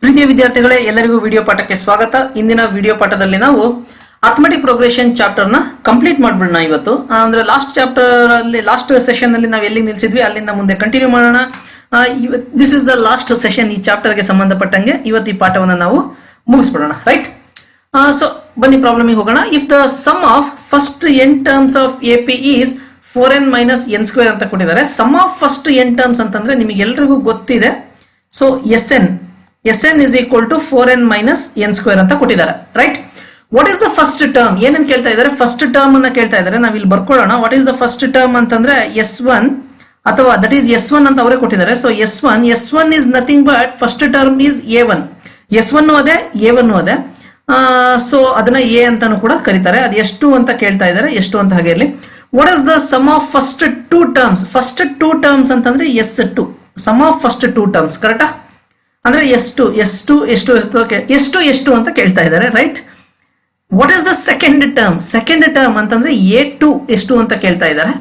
ಪ್ರೀತಿಯ ವಿದ್ಯಾರ್ಥಿಗಳೇ, ಎಲ್ಲರಿಗೂ ವಿಡಿಯೋ ಪಾಠಕ್ಕೆ ಸ್ವಾಗತ. ಇಂದಿನ ವಿಡಿಯೋ ಪಾಠದಲ್ಲಿ ನಾವು ಅರ್ಥಮೆಟಿಕ್ ಪ್ರೋಗ್ರೆಷನ್ ಚಾಪ್ಟರ್ ನ ಕಂಪ್ಲೀಟ್ ಮಾಡ್ಬಿಡೋಣ. ಇವತ್ತು ಅಂದ್ರೆ ಲಾಸ್ಟ್ ಚಾಪ್ಟರ್ ಅಲ್ಲಿ, ಲಾಸ್ಟ್ ಸೆಷನ್ ಅಲ್ಲಿ ನಾವು ಎಲ್ಲಿ ನಿಲ್ಸಿದ್ವಿ ಅಲ್ಲಿಂದ ಮುಂದೆ ಕಂಟಿನ್ಯೂ ಮಾಡೋಣ. This is the last session ಈ ಚಾಪ್ಟರ್ ಗೆ ಸಂಬಂಧಪಟ್ಟಂಗೆ. ಇವತ್ತು ಈ ಪಾಠವನ್ನ ನಾವು ಮುಗಿಸ್ಬಿಡೋಣ, ರೈಟ್? ಸೊ ಬನ್ನಿ ಪ್ರಾಬ್ಲಮ್ ಹೋಗೋಣ. If the sum of first n terms of AP is 4n minus n square ಅಂತ ಕೊಟ್ಟಿದ್ದಾರೆ. Sum of first n terms ಅಂತಂದ್ರೆ ನಿಮಗೆ ಎಲ್ರಿಗೂ ಗೊತ್ತಿದೆ. So Sn is equal to 4n minus n square ಅಂತ ಕೊಟ್ಟಿದ್ದಾರೆ, right? What is the first term? ಏನಂತ ಕೇಳ್ತಾ ಇದ್ದಾರೆ? ಫಸ್ಟ್ ಟರ್ಮ್ ಅನ್ನ ಕೇಳ್ತಾ ಇದ್ದಾರೆ. ನಾವ್ ಇಲ್ಲಿ ಬರ್ಕೊಳ್ಳೋಣ. What is the first term ಅಂತಂದ್ರೆ S1 ಅಥವಾ ದಟ್ ಈಸ್ S1 ಅಂತ ಅವರೇ ಕೊಟ್ಟಿದ್ದಾರೆ. So S1 is nothing but first term is A1. S1 ಅದೇ, A1 ಅದೇ. ಸೊ ಅದನ್ನ ಎ ಅಂತಾನು ಕೂಡ ಕರೀತಾರೆ. ಅದು ಎಷ್ಟು ಅಂತ ಕೇಳ್ತಾ ಇದ್ದಾರೆ. ಎಷ್ಟು ಅಂತ ಹಾಗೆ ಇರಲಿ. What is the sum of first two terms? First two terms ಅಂತಂದ್ರೆ S2. Sum of first two terms, ಕರೆಕ್ಟಾ? ಅಂದ್ರೆ ಎಷ್ಟು ಅಂತ ಕೇಳ್ತಾ ಇದ್ದಾರೆ, right? What is the second term? Second term ಅಂತಂದ್ರೆ A2 ಎಷ್ಟು ಅಂತ ಕೇಳ್ತಾ ಇದ್ದಾರೆ.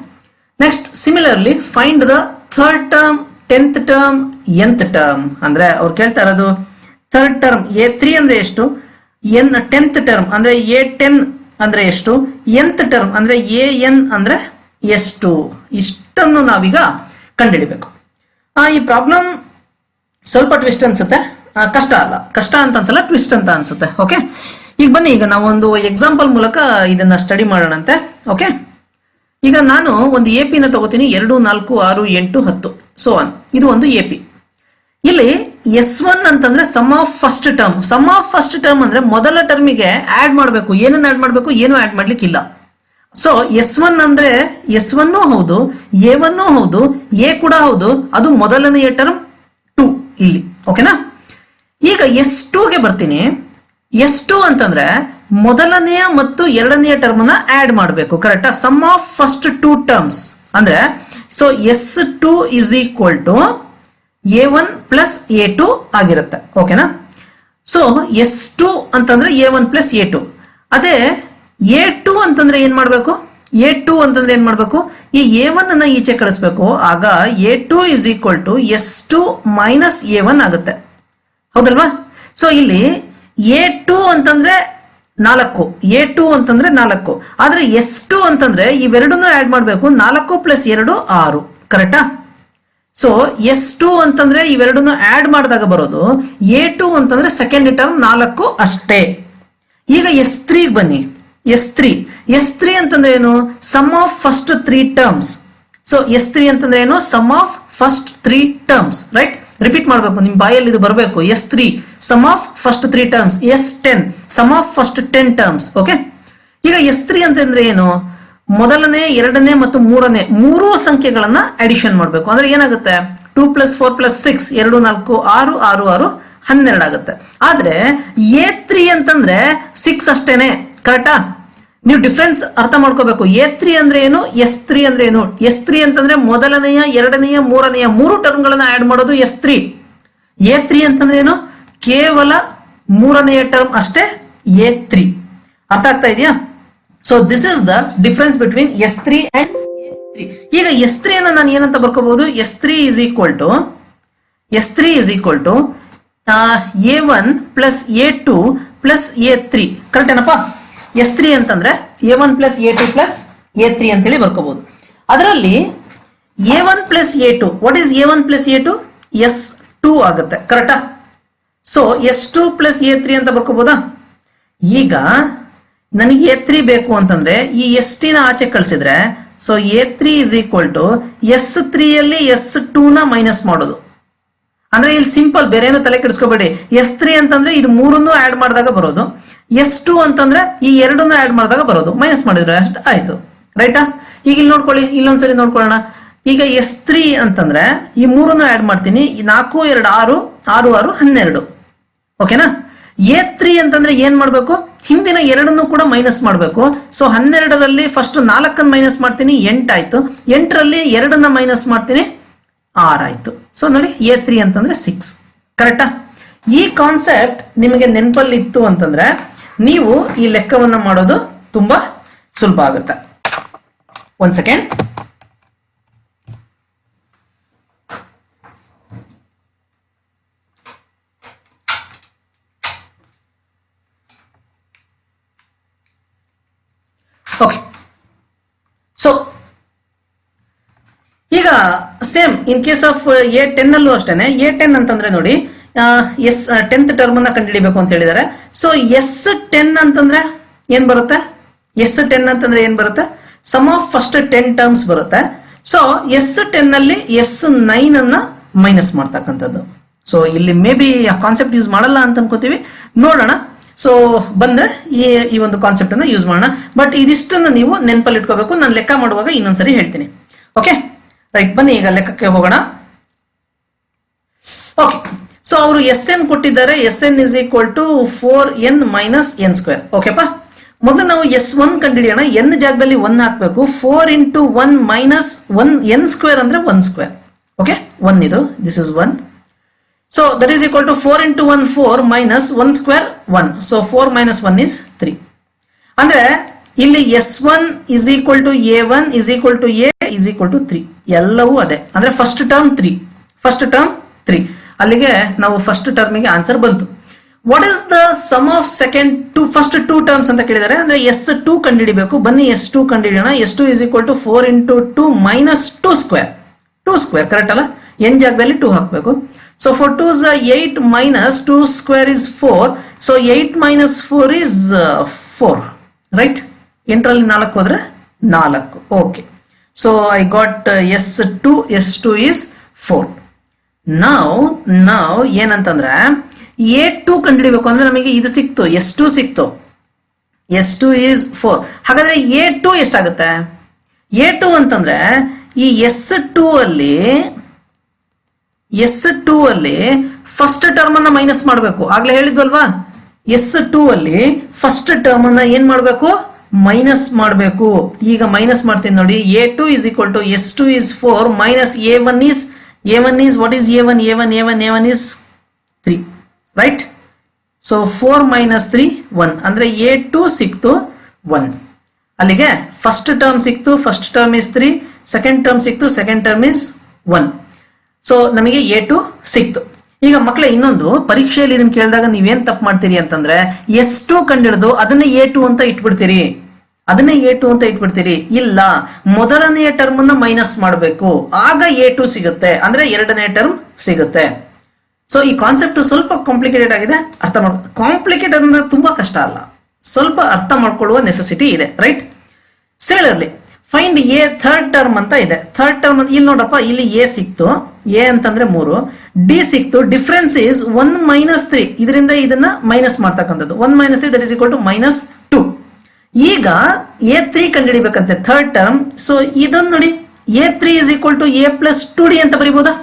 Next similarly find the third term, 10th term, nth term. ಅಂದ್ರೆ ಅವ್ರು ಕೇಳ್ತಾ ಇರೋದು ಥರ್ಡ್ ಟರ್ಮ್ A3 ಅಂದ್ರೆ ಎಷ್ಟು, 10th ಟರ್ಮ್ ಅಂದ್ರೆ A10 ಅಂದ್ರೆ ಎಷ್ಟು, nth ಟರ್ಮ್ ಅಂದ್ರೆ AN ಅಂದ್ರೆ ಎಷ್ಟು. ಇಷ್ಟನ್ನು ನಾವೀಗ ಕಂಡುಹಿಡಿಬೇಕು. ಈ ಪ್ರಾಬ್ಲಮ್ ಸ್ವಲ್ಪ ಟ್ವಿಸ್ಟ್ ಅನ್ಸುತ್ತೆ, ಕಷ್ಟ ಅಲ್ಲ. ಕಷ್ಟ ಅಂತ ಅನ್ಸಲ್ಲ, ಟ್ವಿಸ್ಟ್ ಅಂತ ಅನ್ಸುತ್ತೆ. ಓಕೆ, ಈಗ ಬನ್ನಿ, ಈಗ ನಾವು ಒಂದು ಎಕ್ಸಾಂಪಲ್ ಮೂಲಕ ಇದನ್ನ ಸ್ಟಡಿ ಮಾಡೋಣಂತೆ. ಓಕೆ, ಈಗ ನಾನು ಒಂದು ಎ ಪಿನ ತಗೋತೀನಿ. 2, 4, 6, 8, 10 ಸೊ ಆನ್. ಇದು ಒಂದು ಎ ಪಿ. ಇಲ್ಲಿ S1 ಅಂತಂದ್ರೆ sum of first term. Sum of first term ಅಂದ್ರೆ ಮೊದಲ ಟರ್ಮಿಗೆ ಆಡ್ ಮಾಡಬೇಕು. ಏನನ್ನ ಆಡ್ ಮಾಡಬೇಕು? ಏನು ಆಡ್ ಮಾಡ್ಲಿಕ್ಕಿಲ್ಲ. ಸೊ S1 ಅಂದ್ರೆ S1 ಹೌದು, A1 ಹೌದು, ಎ ಕೂಡ ಹೌದು. ಅದು ಮೊದಲನೆಯ ಟರ್ಮ್ 2 ಇಲ್ಲಿ. ಓಕೆನಾ? ಈಗ S2 ಗೆ ಬರ್ತೀನಿ. S2 ಅಂತಂದ್ರೆ ಮೊದಲನೆಯ ಮತ್ತು ಎರಡನೆಯ ಟರ್ಮ್ ನ ಆಡ್ ಮಾಡಬೇಕು, ಕರೆಕ್ಟಾ? Sum of first two terms ಅಂದ್ರೆ so S2 is equal to A1 plus A2 ಆಗಿರುತ್ತೆ. ಓಕೆನಾ? ಸೊ S2 ಅಂತಂದ್ರೆ A1 ಪ್ಲಸ್ A2. ಅದೇ A2 ಅಂತಂದ್ರೆ ಏನ್ ಮಾಡ್ಬೇಕು? A2 ಅಂತಂದ್ರೆ ಏನ್ ಮಾಡ್ಬೇಕು? ಈ A1 ಅನ್ನ ಈಚೆ ಕಳಿಸ್ಬೇಕು. ಆಗ A2 is equal to S2 minus A1 ಆಗುತ್ತೆ, ಹೌದಲ್ವಾ? ಸೊ ಇಲ್ಲಿ A2 ಅಂತಂದ್ರೆ 4, A2 ಅಂತಂದ್ರೆ 4. ಆದ್ರೆ S2 ಅಂತಂದ್ರೆ ಇವೆರಡನ್ನು ಆಡ್ ಮಾಡ್ಬೇಕು. 4 ಪ್ಲಸ್ 2 6, ಕರೆಕ್ಟಾ? ಸೊ S2 ಅಂತಂದ್ರೆ ಇವೆರಡನ್ನು ಆಡ್ ಮಾಡಿದಾಗ ಬರೋದು. A2 ಅಂತಂದ್ರೆ ಸೆಕೆಂಡ್ ಟರ್ಮ್ 4 ಅಷ್ಟೇ. ಈಗ S3 ಬನ್ನಿ. S3 ಅಂತಂದ್ರೆ ಏನು? Sum of first 3 terms. So S3 ಅಂತಂದ್ರೆ ಏನು? Sum of first 3 terms, right? Repeat ಮಾಡಬೇಕು, ನಿಮ್ ಬಾಯಲ್ಲಿ ಇದು ಬರಬೇಕು. S3 sum of first 3 terms. S10 sum of first 10 terms. Okay, ಈಗ S3 ಅಂತಂದ್ರೆ ಏನು? ಮೊದಲನೇ, ಎರಡನೇ ಮತ್ತು ಮೂರನೇ ಮೂರೂ ಸಂಖ್ಯೆಗಳನ್ನ ಅಡಿಷನ್ ಮಾಡಬೇಕು. ಅಂದ್ರೆ ಏನಾಗುತ್ತೆ? 2 + 4 + 6 2, 4, 6, 6, 6, 12 ಆಗುತ್ತೆ. ಆದ್ರೆ A3 ಅಂತಂದ್ರೆ 6 ಅಷ್ಟೇನೆ, ಕರೆಕ್ಟಾ? ನೀವು ಡಿಫ್ರೆನ್ಸ್ ಅರ್ಥ ಮಾಡ್ಕೋಬೇಕು. A3 ಅಂದ್ರೆ ಏನು, S3 ಅಂದ್ರೆ ಏನು? S3 ಅಂತಂದ್ರೆ ಮೊದಲನೆಯ, ಎರಡನೆಯ, ಮೂರನೆಯ ಮೂರು ಟರ್ಮ್ ಗಳನ್ನ ಆಡ್ ಮಾಡೋದು S3. A3 ಅಂತಂದ್ರೆ ಏನು? ಕೇವಲ ಮೂರನೆಯ ಟರ್ಮ್ ಅಷ್ಟೇ A3. ಅರ್ಥ ಆಗ್ತಾ ಇದೆಯಾ? So this is the difference between S3 and A3. ಈಗ S3 ಅನ್ನ ನಾನು ಏನಂತ ಬರ್ಕೋಬಹುದು? S3 is equal to A1 plus A2 plus A3, correct ಏನಪ್ಪಾ? S3 ಅಂತಂದ್ರೆ A1 plus A2 plus A3 ಅಂತ ಹೇಳಿ ಬರ್ಕೋಬಹುದು. ಅದರಲ್ಲಿ A1 plus A2, what is A1 plus A2? S2 ಆಗುತ್ತೆ, ಕರೆಕ್ಟಾ? ಸೊ S2 ಪ್ಲಸ್ A3 ಅಂತ ಬರ್ಕೋಬಹುದಾ? ಈಗ ನನಗೆ A3 ಬೇಕು ಅಂತಂದ್ರೆ ಈ S3 ನ ಆಚೆ ಕಳಿಸಿದ್ರೆ so A3 is equal to S3 ಅಲ್ಲಿ S2 ನ ಮೈನಸ್ ಮಾಡೋದು. ಅಂದ್ರೆ ಇಲ್ಲಿ ಸಿಂಪಲ್, ಬೇರೆ ಏನು ತಲೆ ಕೆಡಿಸ್ಕೋಬೇಡಿ. S3 ಅಂತಂದ್ರೆ ಇದು ಮೂರನ್ನು ಆಡ್ ಮಾಡಿದಾಗ ಬರೋದು. S2 ಅಂತಂದ್ರೆ ಈ ಎರಡನ್ನು ಆಡ್ ಮಾಡಿದಾಗ ಬರೋದು. ಮೈನಸ್ ಮಾಡಿದ್ರೆ ಅಷ್ಟು ಆಯ್ತು, ರೈಟಾ? ಈಗ ಇಲ್ಲಿ ನೋಡ್ಕೊಳ್ಳಿ, ಇಲ್ಲೊಂದ್ಸರಿ ನೋಡ್ಕೊಳ್ಳೋಣ. ಈಗ S3 ಅಂತಂದ್ರೆ ಈ ಮೂರನ್ನು ಆಡ್ ಮಾಡ್ತೀನಿ. 4, 2, 6, 6, 6, 12. ಓಕೆನಾ? A3 ಅಂತಂದ್ರೆ ಏನ್ ಮಾಡ್ಬೇಕು? ಹಿಂದಿನ ಎರಡನ್ನು ಕೂಡ ಮೈನಸ್ ಮಾಡ್ಬೇಕು. ಸೊ 12ರಲ್ಲಿ ಫಸ್ಟ್ 4 ಮೈನಸ್ ಮಾಡ್ತೀನಿ, 8 ಆಯ್ತು. 8ರಲ್ಲಿ 2 ಮೈನಸ್ ಮಾಡ್ತೀನಿ, 6 ಆಯ್ತು. ಸೊ ನೋಡಿ, A3 ಅಂತಂದ್ರೆ 6, ಕರೆಕ್ಟಾ? ಈ ಕಾನ್ಸೆಪ್ಟ್ ನಿಮಗೆ ನೆನಪಲ್ಲಿ ಇತ್ತು ಅಂತಂದ್ರೆ ನೀವು ಈ ಲೆಕ್ಕವನ್ನ ಮಾಡೋದು ತುಂಬಾ ಸುಲಭ ಆಗುತ್ತೆ. ಒಂದ್ ಸೆಕೆಂಡ್. ಓಕೆ, ಸೊ ಈಗ same in case of A10 ಅಲ್ಲೂ ಅಷ್ಟೇನೆ. A10 ಅಂತಂದ್ರೆ ನೋಡಿ, ಎಸ್ 10th ಟರ್ಮ್ ಅನ್ನ ಕಂಡುಹಿಡಿಬೇಕು ಅಂತ ಹೇಳಿದ್ದಾರೆ. ಸೊ S10 ಅಂತಂದ್ರೆ ಏನ್ ಬರುತ್ತೆ? S10 ಅಂತಂದ್ರೆ ಏನ್ ಬರುತ್ತೆ? ಸಮ್ ಆಫ್ ಫಸ್ಟ್ 10 ಟರ್ಮ್ಸ್ ಬರುತ್ತೆ. ಸೊ S10 ಅಲ್ಲಿ S9 ಅನ್ನ ಮೈನಸ್ ಮಾಡ್ತಕ್ಕಂಥದ್ದು. ಸೊ ಇಲ್ಲಿ ಮೇ ಬಿ ಆ ಕಾನ್ಸೆಪ್ಟ್ ಯೂಸ್ ಮಾಡಲ್ಲ ಅಂತ ಅನ್ಕೋತೀವಿ, ನೋಡೋಣ. ಸೊ ಬಂದ್ರೆ ಈ ಒಂದು ಕಾನ್ಸೆಪ್ಟ್ ಅನ್ನ ಯೂಸ್ ಮಾಡೋಣ. ಬಟ್ ಇದಿಷ್ಟನ್ನು ನೀವು ನೆನಪಲ್ಲಿ ಇಟ್ಕೋಬೇಕು. ನಾನು ಲೆಕ್ಕ ಮಾಡುವಾಗ ಇನ್ನೊಂದ್ಸರಿ ಹೇಳ್ತೀನಿ. ಓಕೆ ರೈಟ್, ಬನ್ನಿ ಈಗ ಲೆಕ್ಕಕ್ಕೆ ಹೋಗೋಣ. ಓಕೆ, ಸೊ ಅವರು SN ಕೊಟ್ಟಿದ್ದಾರೆ. SN is equal to 4n minus n². ಓಕೆಪಾ, ಮೊದಲು ನಾವು S1 ಕಂಡುಹಿಡಿಯೋಣ. n ಜಾಗದಲ್ಲಿ 1 ಹಾಕಬೇಕು. 4 ಇಂಟು 1 ಮೈನಸ್ 1 n² ಅಂದ್ರೆ 1². ಓಕೆ, 1 ಇದು, this is 1. So that is equal to 4 into 1 4 minus 1² 1. So 4 minus 1 is 3. ಅಂದ್ರೆ ಇಲ್ಲಿ S1 is equal to A1 is equal to A is equal to 3. ಎಲ್ಲವೂ ಅದೇ. ಅಂದ್ರೆ ಫಸ್ಟ್ ಟರ್ಮ್ 3. ಅಲ್ಲಿಗೆ ನಾವು ಫಸ್ಟ್ ಟರ್ಮಿಗೆ ಆನ್ಸರ್ ಬಂತು. What is the sum of first 2 terms ಅಂತ ಕೇಳಿದ್ದಾರೆ. ಅಂದ್ರೆ S2 ಕಂಡುಹಿಡಿಬೇಕು. ಬನ್ನಿ S2 ಕಂಡುಹಿಡಿಯೋಣ. S2 is equal to 4 into 2 minus 2². Correct ಅಲ್ಲ? n ಜಾಗದಲ್ಲಿ 2 ಹಾಕಬೇಕು. So 4 2s 8 minus 2² is 4. So 8 minus 4 is 4. Right, 8ರಲ್ಲಿ 4 ಹೋದ್ರೆ 4. Okay, so I got S2 is 4. ನಾವು ಏನಂತಂದ್ರೆ A2 ಕಂಡುಹಿಡಿಬೇಕು. ಅಂದ್ರೆ ನಮಗೆ ಇದು ಸಿಕ್ತು, S2 ಸಿಕ್ತು. S2 is 4. ಹಾಗಾದ್ರೆ A2 ಎಷ್ಟಾಗುತ್ತೆ? A2 ಅಂತಂದ್ರೆ ಈ S2 ಅಲ್ಲಿ ಫಸ್ಟ್ ಟರ್ಮ್ ಅನ್ನ ಮೈನಸ್ ಮಾಡಬೇಕು. ಆಗ್ಲೇ ಹೇಳಿದ್ವಲ್ವಾ, S2 ಅಲ್ಲಿ ಫಸ್ಟ್ ಟರ್ಮ್ ಅನ್ನ ಏನ್ ಮಾಡಬೇಕು? ಮೈನಸ್ ಮಾಡಬೇಕು. ಈಗ ಮೈನಸ್ ಮಾಡ್ತೀನಿ ನೋಡಿ. A2 is equal to S2 is 4 minus A1 is what is A1? A1 is 3. Right, so 4 minus 3 1. ಅಂದ್ರೆ A2 ಸಿಕ್ತು 1. ಅಲ್ಲಿಗೆ ಫಸ್ಟ್ ಟರ್ಮ್ ಸಿಕ್ತು, first term is 3. Second term ಸಿಕ್ತು, ಸೆಕೆಂಡ್ ಟರ್ಮ್ ಇಸ್ 1. ಸೊ ನಮಗೆ A2 ಸಿಕ್ತು. ಈಗ ಮಕ್ಕಳೇ, ಇನ್ನೊಂದು ಪರೀಕ್ಷೆಯಲ್ಲಿ ಇದನ್ನ ಕೇಳಿದಾಗ ನೀವೇನ್ ತಪ್ಪು ಮಾಡ್ತೀರಿ ಅಂತಂದ್ರೆ S2 ಕಂಡಿಡಿದು ಅದನ್ನ A2 ಅಂತ ಇಟ್ಬಿಡ್ತೀರಿ. ಇಲ್ಲ, ಮೊದಲನೆಯ ಟರ್ಮ್ ಅನ್ನ ಮೈನಸ್ ಮಾಡಬೇಕು, ಆಗ A2 ಸಿಗುತ್ತೆ. ಅಂದ್ರೆ ಎರಡನೇ ಟರ್ಮ್ ಸಿಗುತ್ತೆ. ಸೊ ಈ ಕಾನ್ಸೆಪ್ಟ್ ಸ್ವಲ್ಪ ಕಾಂಪ್ಲಿಕೇಟೆಡ್ ಆಗಿದೆ, ಅರ್ಥ ಕಾಂಪ್ಲಿಕೇಟೆಡ್ ಅಂದ್ರೆ ತುಂಬಾ ಕಷ್ಟ ಅಲ್ಲ, ಸ್ವಲ್ಪ ಅರ್ಥ ಮಾಡ್ಕೊಳ್ಳುವ ನೆಸೆಸಿಟಿ ಇದೆ. Right, similarly find A third term ಅಂತ ಇದೆ. ಥರ್ಡ್ ಟರ್ಮ್ ಇಲ್ಲಿ ನೋಡ್ರಪ್ಪ, ಇಲ್ಲಿ A ಸಿಕ್ತು. A ಅಂತಂದ್ರೆ 3, D ಸಿಕ್ತು. Difference is 1 minus 3. ಇದರಿಂದ ಇದನ್ನ ಮೈನಸ್ ಮಾಡ್ತಕ್ಕಂಥದ್ದು. 1 minus 3 that is equal to minus 2. ಈಗ A3 ಕಂಡುಹಿಡಿಬೇಕಂತೆ, ಥರ್ಡ್ ಟರ್ಮ್. ಸೊ ಇದನ್ನ ನೋಡಿ, A3 is equal to A plus 2D ಅಂತ ಬರೀಬಹುದಾ?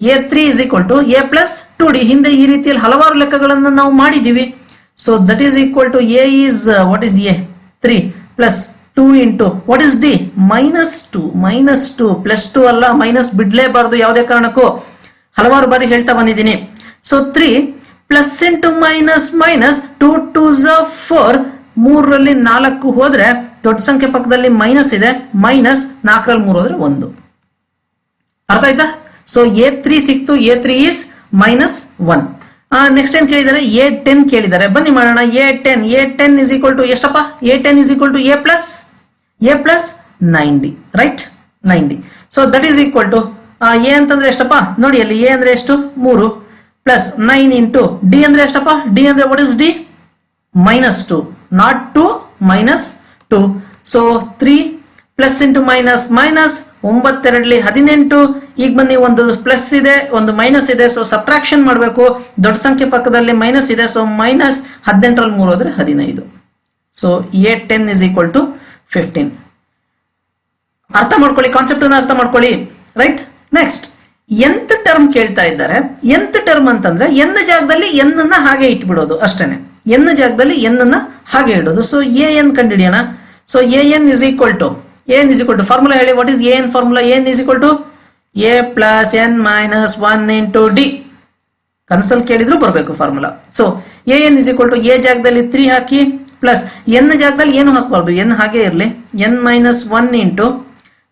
A3 is equal to A plus 2D. ಹಿಂದೆ ಈ ರೀತಿಯಲ್ಲಿ ಹಲವಾರು ಲೆಕ್ಕಗಳನ್ನು ನಾವು ಮಾಡಿದೀವಿ. So that is equal to A is what is A? 3 plus 2 into what is D? -2 plus 2 ಅಲ್ಲ, ಮೈನಸ್ ಬಿಡ್ಲೇಬಾರ್ದು ಯಾವುದೇ ಕಾರಣಕ್ಕೂ. ಹಲವಾರು ಬಾರಿ ಹೇಳ್ತಾ ಬಂದಿದ್ದೀನಿ. So 3 plus into minus minus 2 2s 4. 3ರಲ್ಲಿ 4 ಹೋದ್ರೆ ದೊಡ್ಡ ಸಂಖ್ಯೆ ಪಕ್ಕದಲ್ಲಿ ಮೈನಸ್ ಇದೆ, ಮೈನಸ್ 4ರಲ್ಲಿ 3 ಹೋದ್ರೆ 1. ಅರ್ಥ ಆಯ್ತಾ? ಸೊ A3 ಸಿಕ್ತು. A3 is -1. ನೆಕ್ಸ್ಟ್ ಏನ್ ಕೇಳಿದ್ದಾರೆ? A10 ಕೇಳಿದ್ದಾರೆ. ಬನ್ನಿ ಮಾಡೋಣ. A10 ಇಸ್ ಈಕ್ವಲ್ ಟು ಎಷ್ಟಪ್ಪ? A10 is equal to A plus 9D. Right, 9D. So that is equal to A ಅಂತಂದ್ರೆ ಎಷ್ಟಪ್ಪ? ನೋಡಿ ಅಲ್ಲಿ A ಅಂದ್ರೆ ಎಷ್ಟು? 3 ಪ್ಲಸ್ 9 ಇಂಟು D ಅಂದ್ರೆ ಎಷ್ಟಪ್ಪ? D ಅಂದ್ರೆ what is D? -2, not 2, -2. So 3 plus into minus minus 9 18. ಈಗ ಬನ್ನಿ, ಒಂದು ಪ್ಲಸ್ ಇದೆ, ಒಂದು ಮೈನಸ್ ಇದೆ. ಸೊ ಸಬ್ಟ್ರಾಕ್ಷನ್ ಮಾಡಬೇಕು. ದೊಡ್ಡ ಸಂಖ್ಯೆ ಪಕ್ಕದಲ್ಲಿ ಮೈನಸ್ ಇದೆ. ಸೊ ಮೈನಸ್ 18ರಲ್ಲಿ 3 ಹೋದ್ರೆ 15. So A10 is equal to 15. ಅರ್ಥ ಮಾಡ್ಕೊಳ್ಳಿ, ಕಾನ್ಸೆಪ್ಟ್ ಅನ್ನ ಅರ್ಥ ಮಾಡ್ಕೊಳ್ಳಿ. ರೈಟ್, ನೆಕ್ಸ್ಟ್ nth ಟರ್ಮ್ ಕೇಳ್ತಾ ಇದ್ದಾರೆ. nth ಟರ್ಮ್ ಅಂತಂದ್ರೆ n ಜಾಗದಲ್ಲಿ n ಅನ್ನ ಹಾಗೆ ಇಟ್ಬಿಡೋದು ಅಷ್ಟೇನೆ. n ಜಾಗದಲ್ಲಿ n ಅನ್ನ ಹಾಗೆ ಇಡೋದು. ಸೊ an ಕಂಡುಹಿಡಿಯೋಣ. So an is equal to formula ಹೇಳಿ. What is an formula? an is equal to A plus n minus 1 into D. ಕನ್ಸಲ್ ಕೇಳಿದ್ರು ಬರಬೇಕು formula. So an is equal to A ಜಾಗದಲ್ಲಿ 3 ಹಾಕಿ, ಪ್ಲಸ್ n ಜಾಗದಲ್ಲಿ ಏನು ಹಾಕಬಾರ್ದು, n ಹಾಗೆ ಇರಲಿ, n minus 1 into.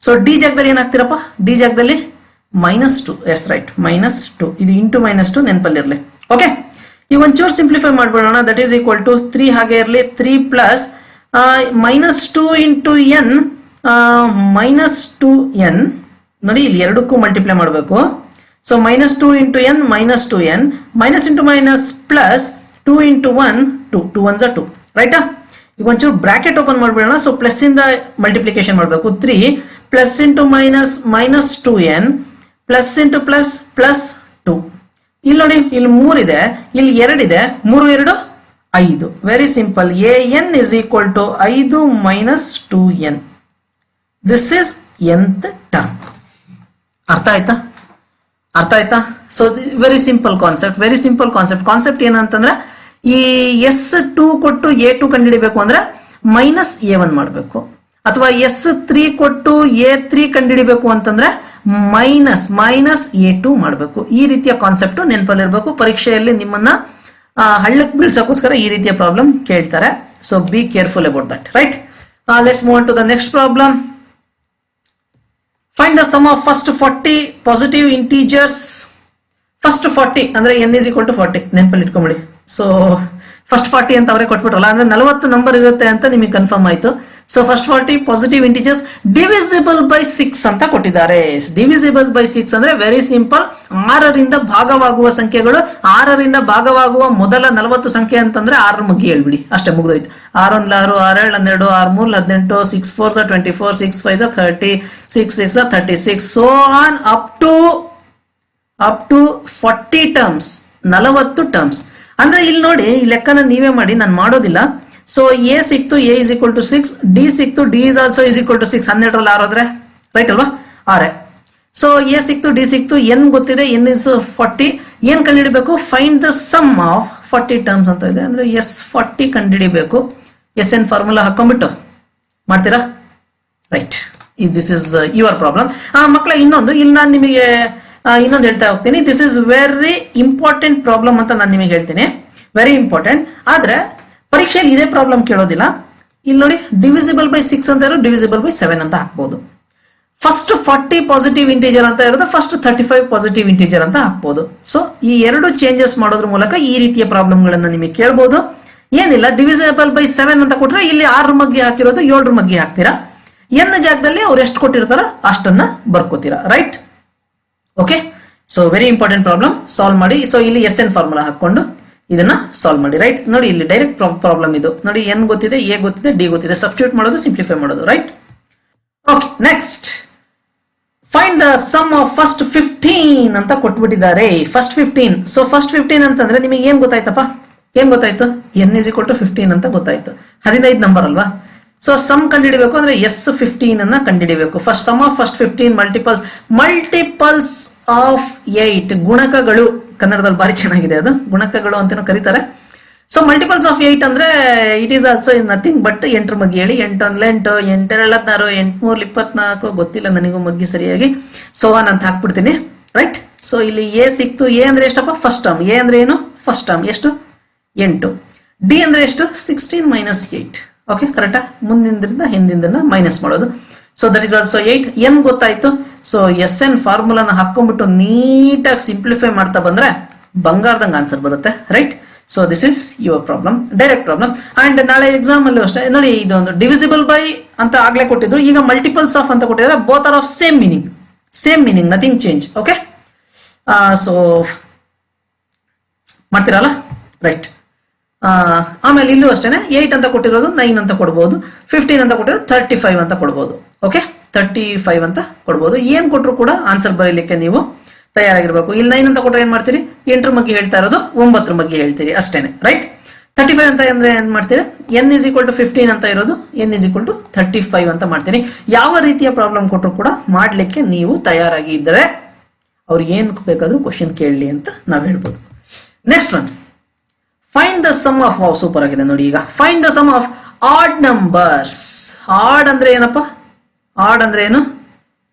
So D ಜಾಗದಲ್ಲಿ ಏನ್ ಹಾಕ್ತಿರಪ್ಪ? D ಜಾಗದಲ್ಲಿ -2. Yes right, -2. ಇದು ಇಂಟು -2 ನೆನಪಲ್ಲಿರಲಿ. ಓಕೆ, ಈಗ ಒಂಚೂರು ಸಿಂಪ್ಲಿಫೈ ಮಾಡ್ಬಿಡೋಣ. ದಟ್ ಈಸ್ ಈಕ್ವಲ್ ಟು 3 ಹಾಗೆ ಇರಲಿ, 3 ಪ್ಲಸ್ -2 ಇಂಟು ಎನ್ -2n ನೋಡಿ, ಇಲ್ಲಿ ಎರಡಕ್ಕೂ ಮಲ್ಟಿಪ್ಲೈ ಮಾಡಬೇಕು. So -2 into N -2n minus into minus plus 2 into 1 2 2 1 2 ರೈಟಾ. ಈಗ ಒಂಚೂರು ಬ್ರಾಕೆಟ್ ಓಪನ್ ಮಾಡ್ಬಿಡೋಣ. ಸೊ ಪ್ಲಸ್ ಇಂದ ಮಲ್ಟಿಪ್ಲಿಕೇಶನ್ ಮಾಡಬೇಕು. 3 plus into minus -2n plus into plus plus 2. ಇಲ್ಲಿ ನೋಡಿ, ಇಲ್ಲಿ 3 ಇದೆ, ಇಲ್ಲಿ 2 ಇದೆ, 3 2 5. Very simple. an is equal to 5 minus 2n. This is nth term. ಅರ್ಥ ಆಯ್ತಾ? So very simple concept. Concept ಏನಂತಂದ್ರೆ, ಈ S2 ಕೊಟ್ಟು A2 ಕಂಡುಹಿಡಿಬೇಕು ಅಂದ್ರೆ -A1 ಮಾಡಬೇಕು, ಅಥವಾ S3 ಕೊಟ್ಟು A3 ಕಂಡುಹಿಡಿಬೇಕು ಅಂತಂದ್ರೆ -A2 ಮಾಡಬೇಕು. ಈ ರೀತಿಯ ಕಾನ್ಸೆಪ್ಟ್ ನೆನಪಲ್ಲಿರ್ಬೇಕು. ಪರೀಕ್ಷೆಯಲ್ಲಿ ನಿಮ್ಮನ್ನ ಹಳ್ಳಕ್ಕೆ ಬೀಳ್ಸಕ್ಕೋಸ್ಕರ ಈ ರೀತಿಯ ಪ್ರಾಬ್ಲಮ್ ಕೇಳ್ತಾರೆ. So be careful about that, right. Let's move on to the next problem. Find the sum of first 40 positive integers. First 40 ಅಂದ್ರೆ n is equal to 40 ನೆನಪಲ್ಲಿ ಇಟ್ಕೊಂಬಿಡಿ. ಸೊ ಫಸ್ಟ್ 40 ಅಂತ ಅವರೇ ಕೊಟ್ಬಿಟ್ರಲ್ಲ, ಅಂದ್ರೆ 40 ನಂಬರ್ ಇರುತ್ತೆ ಅಂತ ನಿಮಗೆ ಕನ್ಫರ್ಮ್ ಆಯ್ತು. So first 40 positive integers divisible by 6 ಅಂತ ಕೊಟ್ಟಿದ್ದಾರೆ. ಡಿವಿಸಿಬಲ್ ಬೈ 6 ಅಂದ್ರೆ ವೆರಿ ಸಿಂಪಲ್. 6ರಿಂದ ಭಾಗವಾಗುವ ಸಂಖ್ಯೆಗಳು, 6ರಿಂದ ಭಾಗವಾಗುವ ಮೊದಲ 40 ಸಂಖ್ಯೆ ಅಂತಂದ್ರೆ 6 ಮಗ್ಗಿ ಹೇಳ್ಬಿಡಿ, ಅಷ್ಟೇ ಮುಗಿದೋಯ್ತು. 6 1 6 6 7 12 6 3 18 6 4 24 6 5 30 6 6 36 so on up to 40 terms, 40 terms. ಅಂದ್ರೆ ಇಲ್ಲಿ ನೋಡಿ, ಈ ಲೆಕ್ಕನ ನೀವೇ ಮಾಡಿ, ನಾನು ಮಾಡೋದಿಲ್ಲ. ಸೊ ಎ ಸಿಕ್ತು, A is equal to 6, D ಸಿಕ್ತು, D is also is equal to 6. 12ರಲ್ಲಿ 6 ಹೋದ್ರೆ ರೈಟ್ ಅಲ್ವಾ, 6. ಸೊ ಎ ಸಿಕ್ತು, ಡಿ ಸಿಕ್ತು, ಎನ್ ಗೊತ್ತಿದೆ, ಎನ್ ಇಸ್ 40. ಏನ್ ಕಂಡುಹಿಡಿಬೇಕು? Find the sum of 40 terms ಅಂತ ಇದೆ. ಅಂದ್ರೆ S40 ಕಂಡುಹಿಡಿಬೇಕು. ಎಸ್ ಎನ್ ಫಾರ್ಮುಲಾ ಹಾಕೊಂಡ್ಬಿಟ್ಟು ಮಾಡ್ತೀರಾ, right. This is your problem. ಮಕ್ಕಳ ಇನ್ನೊಂದು, ಇಲ್ಲಿ ನಾನು ನಿಮಗೆ ಇನ್ನೊಂದು ಹೇಳ್ತಾ ಹೋಗ್ತೀನಿ. This is very important problem ಅಂತ ನಾನು ನಿಮಗೆ ಹೇಳ್ತೀನಿ, ವೆರಿ ಇಂಪಾರ್ಟೆಂಟ್. ಆದ್ರೆ ಪರೀಕ್ಷೆಯಲ್ಲಿ ಇದೇ ಪ್ರಾಬ್ಲಮ್ ಕೇಳೋದಿಲ್ಲ. ಇಲ್ಲಿ ನೋಡಿ, ಡಿವಿಸಿಬಲ್ ಬೈ 6 ಅಂತ ಇರೋ, ಡಿವಿಸಿಬಲ್ ಬೈ 7 ಅಂತ ಹಾಕ್ಬೋದು. ಫಸ್ಟ್ 40 ಪಾಸಿಟಿವ್ ಇಂಟೀಜರ್ ಅಂತ ಇರೋದು, ಫಸ್ಟ್ 35 ಪಾಸಿಟಿವ್ ಇಂಟೀಜರ್ ಅಂತ ಹಾಕ್ಬೋದು. ಸೊ ಈ ಎರಡು ಚೇಂಜಸ್ ಮಾಡೋದ್ರ ಮೂಲಕ ಈ ರೀತಿಯ ಪ್ರಾಬ್ಲಮ್ಗಳನ್ನ ನಿಮಗೆ ಕೇಳಬಹುದು. ಏನಿಲ್ಲ, ಡಿವಿಸಿಬಲ್ ಬೈ 7 ಅಂತ ಕೊಟ್ರೆ ಇಲ್ಲಿ 6 ಮಗ್ಗಿ ಹಾಕಿರೋದು 7 ಮಗ್ಗಿ ಹಾಕ್ತೀರಾ. ಎನ್ ಜಾಗದಲ್ಲಿ ಅವ್ರು ಎಷ್ಟು ಕೊಟ್ಟಿರ್ತಾರ ಅಷ್ಟನ್ನ ಬರ್ಕೋತೀರಾ, right. Okay, so very important problem, solve ಮಾಡಿ. ಸೊ ಇಲ್ಲಿ ಎಸ್ ಎನ್ ಫಾರ್ಮುಲಾ ಹಾಕೊಂಡು ಇದನ್ನ ಸಾಲ್ವ್ ಮಾಡಿ, ರೈಟ್. ನೋಡಿ, ಇಲ್ಲಿ ಡೈರೆಕ್ಟ್ ಪ್ರಾಬ್ಲಮ್ ಇದು. ನೋಡಿ, ಎನ್ ಗೊತ್ತಿದೆ, ಎ ಗೊತ್ತಿದೆ, ಡಿ ಗೊತ್ತಿದೆ, ಸಬ್ಸ್ಟಿಟ್ಯೂಟ್ ಮಾಡೋದು, ಸಿಂಪ್ಲಿಫೈ ಮಾಡೋದು, right. Okay, next find the sum of first 15 ಅಂತ ಕೊಟ್ಬಿಟ್ಟಿದ್ದಾರೆ. ಫಸ್ಟ್ 15. ಸೊ ಫಸ್ಟ್ 15 ಅಂತಂದ್ರೆ ನಿಮಗೆ ಏನ್ ಗೊತ್ತಾಯ್ತಪ್ಪ? ಏನ್ ಗೊತ್ತಾಯ್ತು? ಎನ್ ಇಸ್ ಈಕ್ವಲ್ ಟು 15 ಅಂತ ಗೊತ್ತಾಯ್ತು. 15 ನಂಬರ್ ಅಲ್ವಾ. ಸೊ ಸಮ್ ಕಂಡುಹಿಡಿಬೇಕು ಅಂದ್ರೆ S15 ಅನ್ನ ಕಂಡುಹಿಡಿಬೇಕು. First sum of first 15 multiples of 8. ಗುಣಕಗಳು, ಕನ್ನಡದಲ್ಲಿ ಬಾರಿ ಚೆನ್ನಾಗಿದೆ ಅದು, ಗುಣಕಗಳು ಅಂತಾನು ಕರೀತಾರೆ. ಸೊ ಮಲ್ಟಿಪಲ್ಸ್ ಆಫ್ 8 ಅಂದ್ರೆ it is also is nothing but 8 ಮಗ್ಗಿ ಹೇಳಿ. 8 1 8, 8 2 16, 8 3 24, ಗೊತ್ತಿಲ್ಲ ನನಗೂ ಮಗ್ಗಿ ಸರಿಯಾಗಿ. ಸೊ ಅಂತ ಹಾಕ್ಬಿಡ್ತೀನಿ, ರೈಟ್. ಸೊ ಇಲ್ಲಿ ಎ ಸಿಕ್ತು. ಎ ಅಂದ್ರೆ ಎಷ್ಟಪ್ಪ? First term. ಎ ಅಂದ್ರೆ ಏನು? First term. ಎಷ್ಟು? 8. ಡಿ ಅಂದ್ರೆ ಎಷ್ಟು? 16 ಮೈನಸ್ 8. ಓಕೆ, ಕರೆಕ್ಟಾ? ಮುಂದಿಂದ್ರಿಂದ ಹಿಂದಿಂದನ್ನ ಮೈನಸ್ ಮಾಡೋದು. So that is also 8. N ಗೊತ್ತಾಯ್ತು. ಸೊ ಎಸ್ ಎನ್ ಫಾರ್ಮುಲಾನ ಹಾಕೊಂಡ್ಬಿಟ್ಟು ನೀಟಾಗಿ ಸಿಂಪ್ಲಿಫೈ ಮಾಡ್ತಾ ಬಂದ್ರೆ ಬಂಗಾರದಂಗ ಆನ್ಸರ್ ಬರುತ್ತೆ, right. So this is your problem, direct problem. And ನಾಳೆ ಎಕ್ಸಾಮ್ ಅಲ್ಲೂ ಅಷ್ಟೇ ನೋಡಿ, ಇದೊಂದು ಡಿವಿಸಿಬಲ್ ಬೈ ಅಂತ ಆಗ್ಲೇ ಕೊಟ್ಟಿದ್ರು, ಈಗ ಮಲ್ಟಿಪಲ್ಸ್ ಆಫ್ ಅಂತ ಕೊಟ್ಟಿದ್ದಾರೆ. Both are of same meaning, nothing change. Okay, so ಮಾಡ್ತೀರಲ್ಲ, ರೈಟ್. ಆಮೇಲೆ ಇಲ್ಲೂ ಅಷ್ಟೇನೆ 8 ಅಂತ ಕೊಟ್ಟಿರೋದು 9 ಅಂತ ಕೊಡ್ಬೋದು, 15 ಅಂತ ಕೊಟ್ಟಿರೋದು 35 ಅಂತ ಕೊಡ್ಬೋದು. ಓಕೆ, 35 ಅಂತ ಕೊಡ್ಬೋದು. ಏನ್ ಕೊಟ್ರು ಕೂಡ ಆನ್ಸರ್ ಬರೀಲಿಕ್ಕೆ ನೀವು ತಯಾರಾಗಿರ್ಬೇಕು. ಇಲ್ಲಿ 9 ಅಂತ ಕೊಟ್ರೆ ಏನ್ ಮಾಡ್ತೀರಿ? 8 ಬಗ್ಗೆ ಹೇಳ್ತಾ ಇರೋದು 9 ಬಗ್ಗೆ ಹೇಳ್ತೀರಿ ಅಷ್ಟೇನೆ, ರೈಟ್. 35 ಅಂತ ಅಂದ್ರೆ ಏನ್ ಮಾಡ್ತೀರಿ? n is equal to 15 ಅಂತ ಇರೋದು n is equal to 35 ಅಂತ ಮಾಡ್ತೀನಿ. ಯಾವ ರೀತಿಯ ಪ್ರಾಬ್ಲಮ್ ಕೊಟ್ರು ಕೂಡ ಮಾಡ್ಲಿಕ್ಕೆ ನೀವು ತಯಾರಾಗಿ ಇದ್ದರೆ ಅವ್ರು ಏನ್ ಬೇಕಾದ್ರೂ ಕ್ವಶನ್ ಕೇಳಲಿ ಅಂತ ನಾವ್ ಹೇಳ್ಬೋದು. Next one, find the sum of. Super ಆಗಿದೆ ನೋಡಿ. ಈಗ find the sum of odd numbers. Odd ಅಂದ್ರೆ ಏನಪ್ಪ? ಆಡ್ ಅಂದ್ರೆ ಏನು?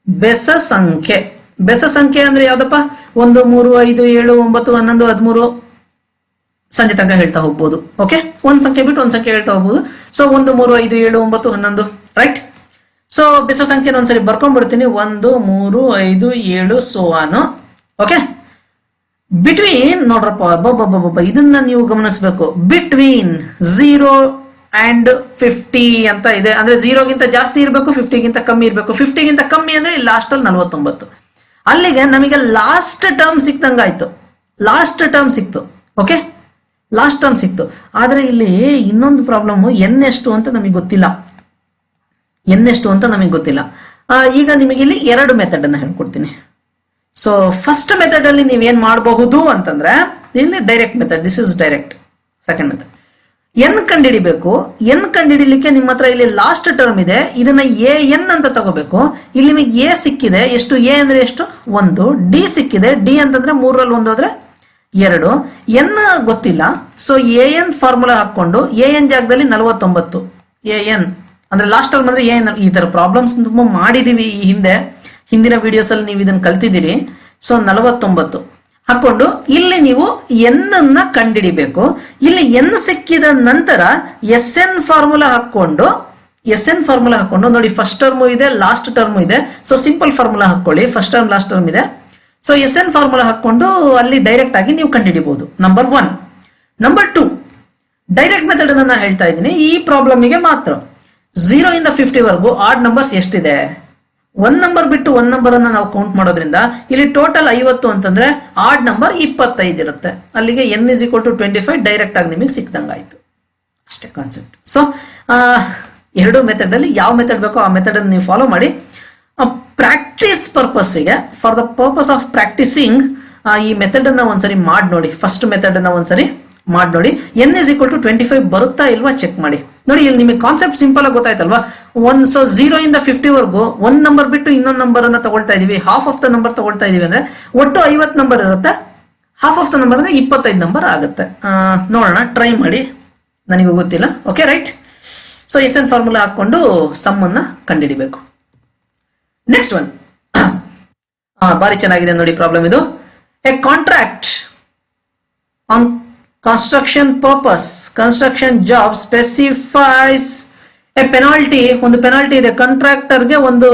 ಬೆಸ ಸಂಖ್ಯೆ. ಬೆಸ ಸಂಖ್ಯೆ ಅಂದ್ರೆ ಯಾವ್ದಪ್ಪ? 1 3 5 7 9 11 13 ಸಂಜೆ ತನಕ ಹೇಳ್ತಾ ಹೋಗ್ಬೋದು. ಓಕೆ, ಒಂದ್ ಸಂಖ್ಯೆ ಬಿಟ್ಟು ಒಂದ್ ಸಂಖ್ಯೆ ಹೇಳ್ತಾ ಹೋಗ್ಬೋದು. So 1 3 5 7 9 11, right. ಸೊ ಬೆಸ ಸಂಖ್ಯೆನ ಒಂದ್ಸರಿ ಬರ್ಕೊಂಡ್ಬಿಡ್ತೀನಿ. 1 3 5 7 ಸೋ ಆನ್. ಓಕೆ, ಬಿಟ್ವೀನ್ ನೋಡ್ರಪ್ಪ, ಇದನ್ನ ನೀವು ಗಮನಿಸಬೇಕು. ಬಿಟ್ವೀನ್ 0 ಅಂಡ್ 50 ಅಂತ ಇದೆ. ಅಂದ್ರೆ 0ಗಿಂತ ಜಾಸ್ತಿ ಇರಬೇಕು, 50ಗಿಂತ ಕಮ್ಮಿ ಇರಬೇಕು. 50ಗಿಂತ ಕಮ್ಮಿ ಅಂದ್ರೆ ಲಾಸ್ಟ್ ಅಲ್ಲಿ 49. ಅಲ್ಲಿಗೆ ನಮಗೆ ಲಾಸ್ಟ್ ಟರ್ಮ್ ಸಿಕ್ತಂಗಾಯ್ತು, ಲಾಸ್ಟ್ ಟರ್ಮ್ ಸಿಕ್ತು. ಓಕೆ, ಲಾಸ್ಟ್ ಟರ್ಮ್ ಸಿಕ್ತು. ಆದ್ರೆ ಇಲ್ಲಿ ಇನ್ನೊಂದು ಪ್ರಾಬ್ಲಮ್, ಎನ್ ಎಷ್ಟು ಅಂತ ನಮಗೆ ಗೊತ್ತಿಲ್ಲ, ಎನ್ ಎಷ್ಟು ಅಂತ ನಮಗೆ ಗೊತ್ತಿಲ್ಲ. ಈಗ ನಿಮಗೆ ಇಲ್ಲಿ 2 ಮೆಥಡ್ ಅನ್ನ ಹೇಳ್ಕೊಡ್ತೀನಿ. ಸೊ ಫಸ್ಟ್ ಮೆಥಡ್ ಅಲ್ಲಿ ನೀವೇನ್ ಮಾಡಬಹುದು ಅಂತಂದ್ರೆ, ಇಲ್ಲಿ direct method, this is direct. Second method, N ಕಂಡಿಡಿಬೇಕು. ಎನ್ ಕಂಡಿಡಿಲಿಕ್ಕೆ ನಿಮ್ಮ ಹತ್ರ ಇಲ್ಲಿ ಲಾಸ್ಟ್ ಟರ್ಮ್ ಇದೆ, ಇದನ್ನ ಎ ಎನ್ ಅಂತ ತಗೋಬೇಕು. ಇಲ್ಲಿ ನಿಮಗೆ ಎ ಸಿಕ್ಕಿದೆ, ಎಷ್ಟು? ಎ ಅಂದ್ರೆ ಎಷ್ಟು? 1. ಡಿ ಸಿಕ್ಕಿದೆ, ಡಿ ಅಂತಂದ್ರೆ 3ರಲ್ಲಿ 1 ಹೋದ್ರೆ 2. ಎನ್ ಗೊತ್ತಿಲ್ಲ, ಸೊ ಎ ಎನ್ ಫಾರ್ಮುಲಾ ಹಾಕೊಂಡು ಎ ಎನ್ ಜಾಗದಲ್ಲಿ 49 ಎ ಎನ್ ಅಂದ್ರೆ ಲಾಸ್ಟ್ ಟರ್ಮ್ ಅಂದ್ರೆ ಎ ಎನ್. ಈ ತರ ಪ್ರಾಬ್ಲಮ್ಸ್ ತುಂಬಾ ಮಾಡಿದೀವಿ ಈ ಹಿಂದಿನ ವಿಡಿಯೋಸ್ ಅಲ್ಲಿ ನೀವು ಇದನ್ನ ಕಲ್ತಿದ್ದೀರಿ. ಸೊ 49 ಹಾಕೊಂಡು ಇಲ್ಲಿ ನೀವು ಎನ್ ಅನ್ನ ಕಂಡಿಡಿಬೇಕು. ಇಲ್ಲಿ ಎನ್ ಸಿಕ್ಕಿದ ನಂತರ ಎಸ್ ಎನ್ ಫಾರ್ಮುಲಾ ಹಾಕೊಂಡು ನೋಡಿ, ಫಸ್ಟ್ ಟರ್ಮ್ ಇದೆ, ಲಾಸ್ಟ್ ಟರ್ಮ್ ಇದೆ. ಸೊ ಸಿಂಪಲ್ ಫಾರ್ಮುಲಾ ಹಾಕೊಳ್ಳಿ, ಫಸ್ಟ್ ಟರ್ಮ್ ಲಾಸ್ಟ್ ಟರ್ಮ್ ಇದೆ. ಸೊ ಎಸ್ ಎನ್ ಫಾರ್ಮುಲಾ ಹಾಕೊಂಡು ಅಲ್ಲಿ ಡೈರೆಕ್ಟ್ ಆಗಿ ನೀವು ಕಂಡುಹಿಡಿಬಹುದು. ನಂಬರ್ 1. ನಂಬರ್ 2, ಡೈರೆಕ್ಟ್ ಮೆಥಡ್ ಅನ್ನ ಹೇಳ್ತಾ ಇದ್ದೀನಿ ಈ ಪ್ರಾಬ್ಲಮ್ಗೆ ಮಾತ್ರ. 0 ಇಂದ 50 ವರೆಗೂ ಆಡ್ ನಂಬರ್ಸ್ ಎಷ್ಟಿದೆ? 1 ನಂಬರ್ ಬಿಟ್ಟು 1 ನಂಬರ್ ಅನ್ನ ನಾವು ಕೌಂಟ್ ಮಾಡೋದ್ರಿಂದ ಇಲ್ಲಿ ಟೋಟಲ್ 50 ಅಂತಂದ್ರೆ ಆಡ್ ನಂಬರ್ 25 ಇರುತ್ತೆ. ಅಲ್ಲಿಗೆ n is equal to 25 direct ಆಗಿ ನಿಮಗೆ ಸಿಕ್ದಂಗಾಯ್ತು. ಅಷ್ಟೇ ಕಾನ್ಸೆಪ್ಟ್. ಸೊ 2 ಮೆಥಡ್ ಅಲ್ಲಿ ಯಾವ ಮೆಥಡ್ ಬೇಕೋ ಆ ಮೆಥಡ್ ಅನ್ನು ನೀವು ಫಾಲೋ ಮಾಡಿ. ಪ್ರಾಕ್ಟೀಸ್ ಪರ್ಪಸ್ಗೆ, for the purpose of practising ಈ ಮೆಥಡ್ ಅನ್ನ ಒಂದ್ಸರಿ ಮಾಡಿ ನೋಡಿ. ಫಸ್ಟ್ ಮೆಥಡ್ ಅನ್ನ ಒಂದ್ಸರಿ ಮಾಡಿ ನೋಡಿ. n is equal to 25 ಬರುತ್ತಾ ಇಲ್ವಾ ಚೆಕ್ ಮಾಡಿ. ನೋಡಿ ಇಲ್ಲಿ ನಿಮಗೆ ಕಾನ್ಸೆಪ್ಟ್ ಸಿಂಪಲ್ ಆಗಿ ಗೊತ್ತಾಯ್ತಲ್ವಾ. ಸೊ 0 ಇಂದ 50 ವರೆಗೂ 1 ನಂಬರ್ ಬಿಟ್ಟು ಇನ್ನೊಂದು ನಂಬರ್ ಅನ್ನ ತಗೊಳ್ತಾ ಇದೀವಿ, ಹಾಫ್ ಆಫ್ ದ ನಂಬರ್ ತಗೊಳ್ತಾ ಇದೀವಿ ಅಂದ್ರೆ ಒಟ್ಟು 50 ನಂಬರ್ ಇರುತ್ತೆ. ಹಾಫ್ ಆಫ್ ದ ನಂಬರ್ ಅಂದ್ರೆ 25 ನಂಬರ್ ಆಗುತ್ತೆ. ನೋಡೋಣ, ಟ್ರೈ ಮಾಡಿ, ನನಗೂ ಗೊತ್ತಿಲ್ಲ. Okay right. So S N formula ಹಾಕೊಂಡು ಸಮ್ ಅನ್ನ ಕಂಡುಹಿಡಿಬೇಕು. ನೆಕ್ಸ್ಟ್ ಒನ್ ಬಾರಿ ಚೆನ್ನಾಗಿದೆ ನೋಡಿ ಪ್ರಾಬ್ಲಮ್ ಇದು. A contract on construction purpose, construction job specifies a penalty. ಒಂದು ಪೆನಾಲ್ಟಿ ಇದೆ. ಕಾಂಟ್ರಾಕ್ಟರ್ಗೆ ಒಂದು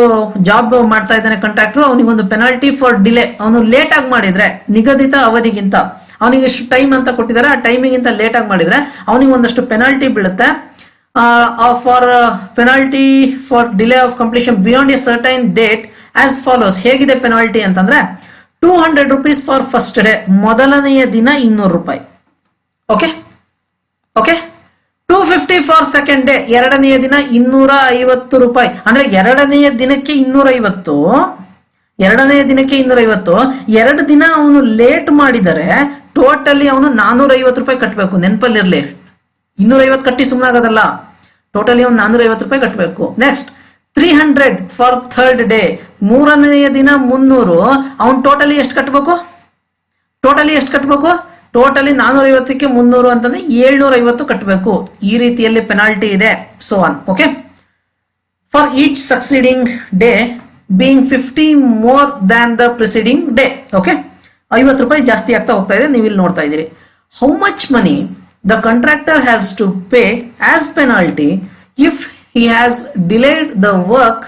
ಜಾಬ್ ಮಾಡ್ತಾ ಇದ್ದಾನೆ ಕಾಂಟ್ರಾಕ್ಟರ್, ಅವನಿಗೆ ಒಂದು ಪೆನಾಲ್ಟಿ ಫಾರ್ ಡಿಲೇ. ಅವನು ಲೇಟ್ ಆಗಿ ಮಾಡಿದ್ರೆ, ನಿಗದಿತ ಅವಧಿಗಿಂತ ಅವನಿಗೆ ಎಷ್ಟು ಟೈಮ್ ಅಂತ ಕೊಟ್ಟಿದ್ದಾರೆ, ಆ ಟೈಮಿಗಿಂತ ಲೇಟ್ ಆಗಿ ಮಾಡಿದ್ರೆ ಅವನಿಗೆ ಒಂದಷ್ಟು ಪೆನಾಲ್ಟಿ ಬೀಳುತ್ತೆ. For penalty for delay of completion beyond A certain date as follows. ಹೇಗಿದೆ ಪೆನಾಲ್ಟಿ ಅಂತಂದ್ರೆ 200 rupees ಫಾರ್ ಫಸ್ಟ್ ಡೇ, ಮೊದಲನೆಯ ದಿನ 200 ರೂಪಾಯಿ. Okay okay 250 for second day, ಎರಡನೆಯ ದಿನ 250 ರೂಪಾಯಿ. ಅಂದ್ರೆ ಎರಡನೆಯ ದಿನಕ್ಕೆ 250, ಎರಡನೆಯ ದಿನಕ್ಕೆ 250. 2 ದಿನ ಅವನು ಲೇಟ್ ಮಾಡಿದರೆ ಟೋಟಲಿ ಅವನು 450 ರೂಪಾಯಿ ಕಟ್ಟಬೇಕು. ನೆನಪಲ್ಲಿರ್ಲಿ, 250 ಕಟ್ಟಿ ಸುಮ್ಮನಾಗೋದಲ್ಲ, ಟೋಟಲಿ ಅವನು 450 ರೂಪಾಯಿ ಕಟ್ಟಬೇಕು. ನೆಕ್ಸ್ಟ್ 300 ಫಾರ್ ಥರ್ಡ್ ಡೇ, ಮೂರನೆಯ ದಿನ 300. ಅವನು ಟೋಟಲಿ ಎಷ್ಟು ಕಟ್ಟಬೇಕು? ಟೋಟಲಿ 450ಕ್ಕೆ 300 ಅಂತಂದ್ರೆ 750 ಕಟ್ಟಬೇಕು. ಈ ರೀತಿಯಲ್ಲಿ ಪೆನಾಲ್ಟಿ ಇದೆ. So on. Okay, for each succeeding day being 50 more than the preceding day. Okay, 50 ರೂಪಾಯಿ ಜಾಸ್ತಿ ಆಗ್ತಾ ಹೋಗ್ತಾ ಇದೆ, ನೀವು ಇಲ್ಲಿ ನೋಡ್ತಾ ಇದ್ದೀರಿ. How much money the contractor has to pay as penalty if he has delayed the work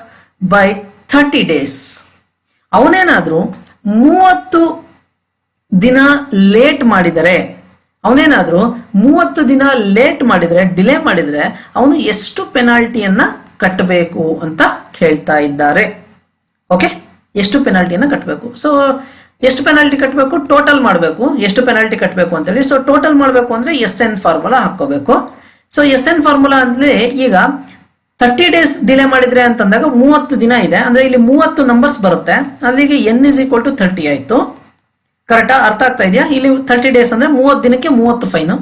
by 30 days. ಅವನೇನಾದ್ರೂ 30 ದಿನ ಲೇಟ್ ಮಾಡಿದರೆ, ಡಿಲೇ ಮಾಡಿದರೆ ಅವನು ಎಷ್ಟು ಪೆನಾಲ್ಟಿಯನ್ನ ಕಟ್ಟಬೇಕು ಅಂತ ಕೇಳ್ತಾ ಇದ್ದಾರೆ. ಓಕೆ, ಎಷ್ಟು ಪೆನಾಲ್ಟಿಯನ್ನ ಕಟ್ಟಬೇಕು? ಸೊ ಎಷ್ಟು ಪೆನಾಲ್ಟಿ ಕಟ್ಟಬೇಕು? ಟೋಟಲ್ ಮಾಡಬೇಕು. ಎಷ್ಟು ಪೆನಾಲ್ಟಿ ಕಟ್ಟಬೇಕು ಅಂತ ಹೇಳಿ, ಸೊ ಟೋಟಲ್ ಮಾಡಬೇಕು ಅಂದ್ರೆ ಎಸ್ ಎನ್ ಫಾರ್ಮುಲಾ ಹಾಕೋಬೇಕು. ಸೊ ಎಸ್ ಎನ್ ಫಾರ್ಮುಲಾ ಅಂದ್ರೆ ಈಗ 30 ಡೇಸ್ ಡಿಲೇ ಮಾಡಿದ್ರೆ ಅಂತಂದಾಗ 30 ದಿನ ಇದೆ, ಅಂದ್ರೆ ಇಲ್ಲಿ 30 ನಂಬರ್ಸ್ ಬರುತ್ತೆ. ಅಲ್ಲಿಗೆ n is equal to 30 ಆಯ್ತು. ಕರೆಕ್ಟಾ? ಅರ್ಥ ಆಗ್ತಾ ಇದೆಯಾ? ಇಲ್ಲಿ 30 ಡೇಸ್ ಅಂದ್ರೆ 30 ದಿನಕ್ಕೆ 30 ಫೈನ್.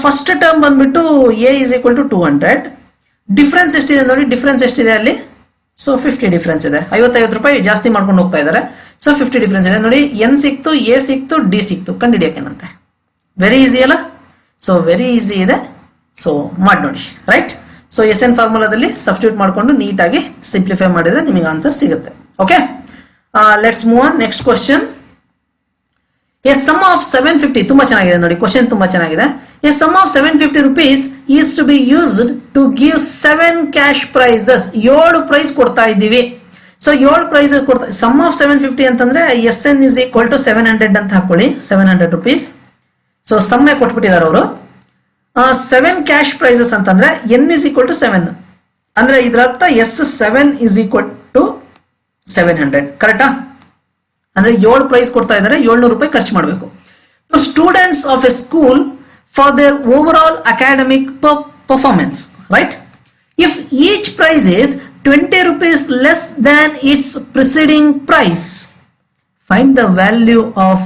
ಫಸ್ಟ್ ಟರ್ಮ್ ಬಂದ್ಬಿಟ್ಟು a is equal to 200. Difference ಎಷ್ಟಿದೆ ನೋಡಿ, ಡಿಫ್ರೆನ್ಸ್ ಎಷ್ಟಿದೆ ಅಲ್ಲಿ? ಸೊ 50 ಡಿಫ್ರೆನ್ಸ್ ಇದೆ. 50 ರೂಪಾಯಿ ಜಾಸ್ತಿ ಮಾಡ್ಕೊಂಡು ಹೋಗ್ತಾ ಇದ್ದಾರೆ. ಸೊ 50 ಡಿಫ್ರೆನ್ಸ್ ಇದೆ ನೋಡಿ. n ಸಿಕ್ತು, a ಸಿಕ್ತು, d ಸಿಕ್ತು. ಕಂಡುಹಿಡಿಯಕ್ಕೇನಂತೆ? ವೆರಿ ಈಸಿ ಅಲ್ಲ? ಸೊ ವೆರಿ ಈಸಿ ಇದೆ. ಸೊ ಮಾಡಿ ನೋಡಿ. ರೈಟ್. ಸೊ ಎಸ್ ಎನ್ ಫಾರ್ಮುಲಾದಲ್ಲಿ ಸಬ್ಸ್ಟಿಟ್ಯೂಟ್ ಮಾಡಿಕೊಂಡು ನೀಟಾಗಿ ಸಿಂಪ್ಲಿಫೈ ಮಾಡಿದ್ರೆ ನಿಮಗೆ ಆನ್ಸರ್ ಸಿಗುತ್ತೆ. Okay, let's move on. Next question. A sum of 750. ತುಂಬಾ ಚೆನ್ನಾಗಿದೆ ನೋಡಿ, ಕ್ವಶನ್ ತುಂಬಾ ಚೆನ್ನಾಗಿದೆ. A sum of 750 rupees is to be used to give 7 cash prizes. 7 prize ಕೊಡ್ತಾ ಇದ್ದೀವಿ. ಸೊ 7 ಪ್ರೈಸ್ ಕೊಡ್ತಾ, ಸಮ್ ಆಫ್ 750 ಅಂತಂದ್ರೆ S N is equal to 700 ಅಂತ ಹಾಕೊಳ್ಳಿ. 700 rupees. ಸೊ ಸಮ್ಮೆ ಕೊಟ್ಬಿಟ್ಟಿದ್ದಾರೆ ಅವರು. 7 ಕ್ಯಾಶ್ ಪ್ರೈಸಸ್ ಅಂತಂದ್ರೆ n is equal to 7 ಅಂದ್ರೆ ಇದರ ಅರ್ಥ ಎಸ್ 7 is equal to 700 ಕರೆಕ್ಟಾ? ಅಂದ್ರೆ 7 ಪ್ರೈಸ್ ಕೊಡ್ತಾ ಇದ್ದಾರೆ, 700 ರೂಪಾಯಿ ಖರ್ಚು ಮಾಡಬೇಕು. To students of a school for their overall academic performance, right? If each prize is 20 rupees less than its preceding price, find the value of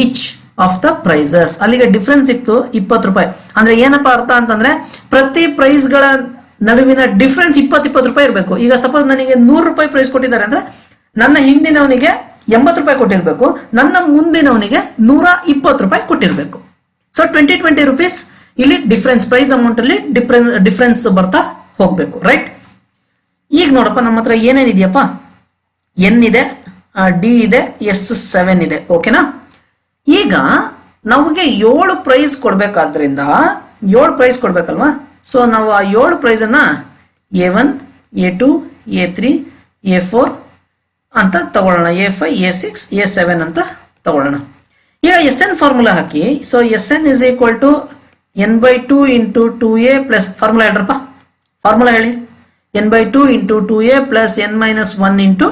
each of the prices. ಅಲ್ಲಿಗೆ difference ಸಿಕ್ತು 20 ರೂಪಾಯಿ. ಅಂದ್ರೆ ಏನಪ್ಪಾ ಅರ್ಥ ಅಂತಂದ್ರೆ ಪ್ರತಿ price ಗಳ ನಡುವಿನ ಡಿಫರೆನ್ಸ್ 20 ರೂಪಾಯಿ ಇರಬೇಕು. ಈಗ ಸಪೋಸ್ ನನಗೆ 100 ರೂಪಾಯಿ ಪ್ರೈಸ್ ಕೊಟ್ಟಿದ್ದಾರೆ ಅಂದ್ರೆ ನನ್ನ ಹಿಂದಿನವನಿಗೆ 80 ರೂಪಾಯಿ ಕೊಟ್ಟಿರ್ಬೇಕು, ನನ್ನ ಮುಂದಿನವನಿಗೆ 120 ರೂಪಾಯಿ ಕೊಟ್ಟಿರ್ಬೇಕು. ಸೊ 20 rupees ಇಲ್ಲಿ ಡಿಫರೆನ್ಸ್, ಪ್ರೈಸ್ ಅಮೌಂಟ್ ಅಲ್ಲಿ ಡಿಫರೆನ್ಸ್ ಬರ್ತಾ ಹೋಗ್ಬೇಕು, ರೈಟ್? ಈಗ ನೋಡಪ್ಪ, ನಮ್ಮ ಹತ್ರ ಏನೇನಿದೆಯಪ್ಪ, ಎನ್ ಇದೆ, ಡಿ ಇದೆ, ಎಸ್ 7 ಇದೆ, ಓಕೆನಾ? ಈಗ ನಮಗೆ 7 ಪ್ರೈಸ್ ಕೊಡ್ಬೇಕಾದ್ರಿಂದ 7 ಪ್ರೈಸ್ ಕೊಡ್ಬೇಕಲ್ವಾ? ಸೊ ನಾವು ಆ 7 ಪ್ರೈಸ್ ಅನ್ನ A1, A2, A3, A4 ಅಂತ ತಗೊಳ್ಳೋಣ, A5, A6, A7 ಅಂತ ತಗೊಳ್ಳೋಣ. ಈಗ ಎಸ್ ಎನ್ ಫಾರ್ಮುಲಾ ಹಾಕಿ. So S N is equal to n/2 into 2a plus, formula ಹೇಳ್ರಪ್ಪ, ಫಾರ್ಮುಲಾ ಹೇಳಿ. n/2 into 2a plus n-1 into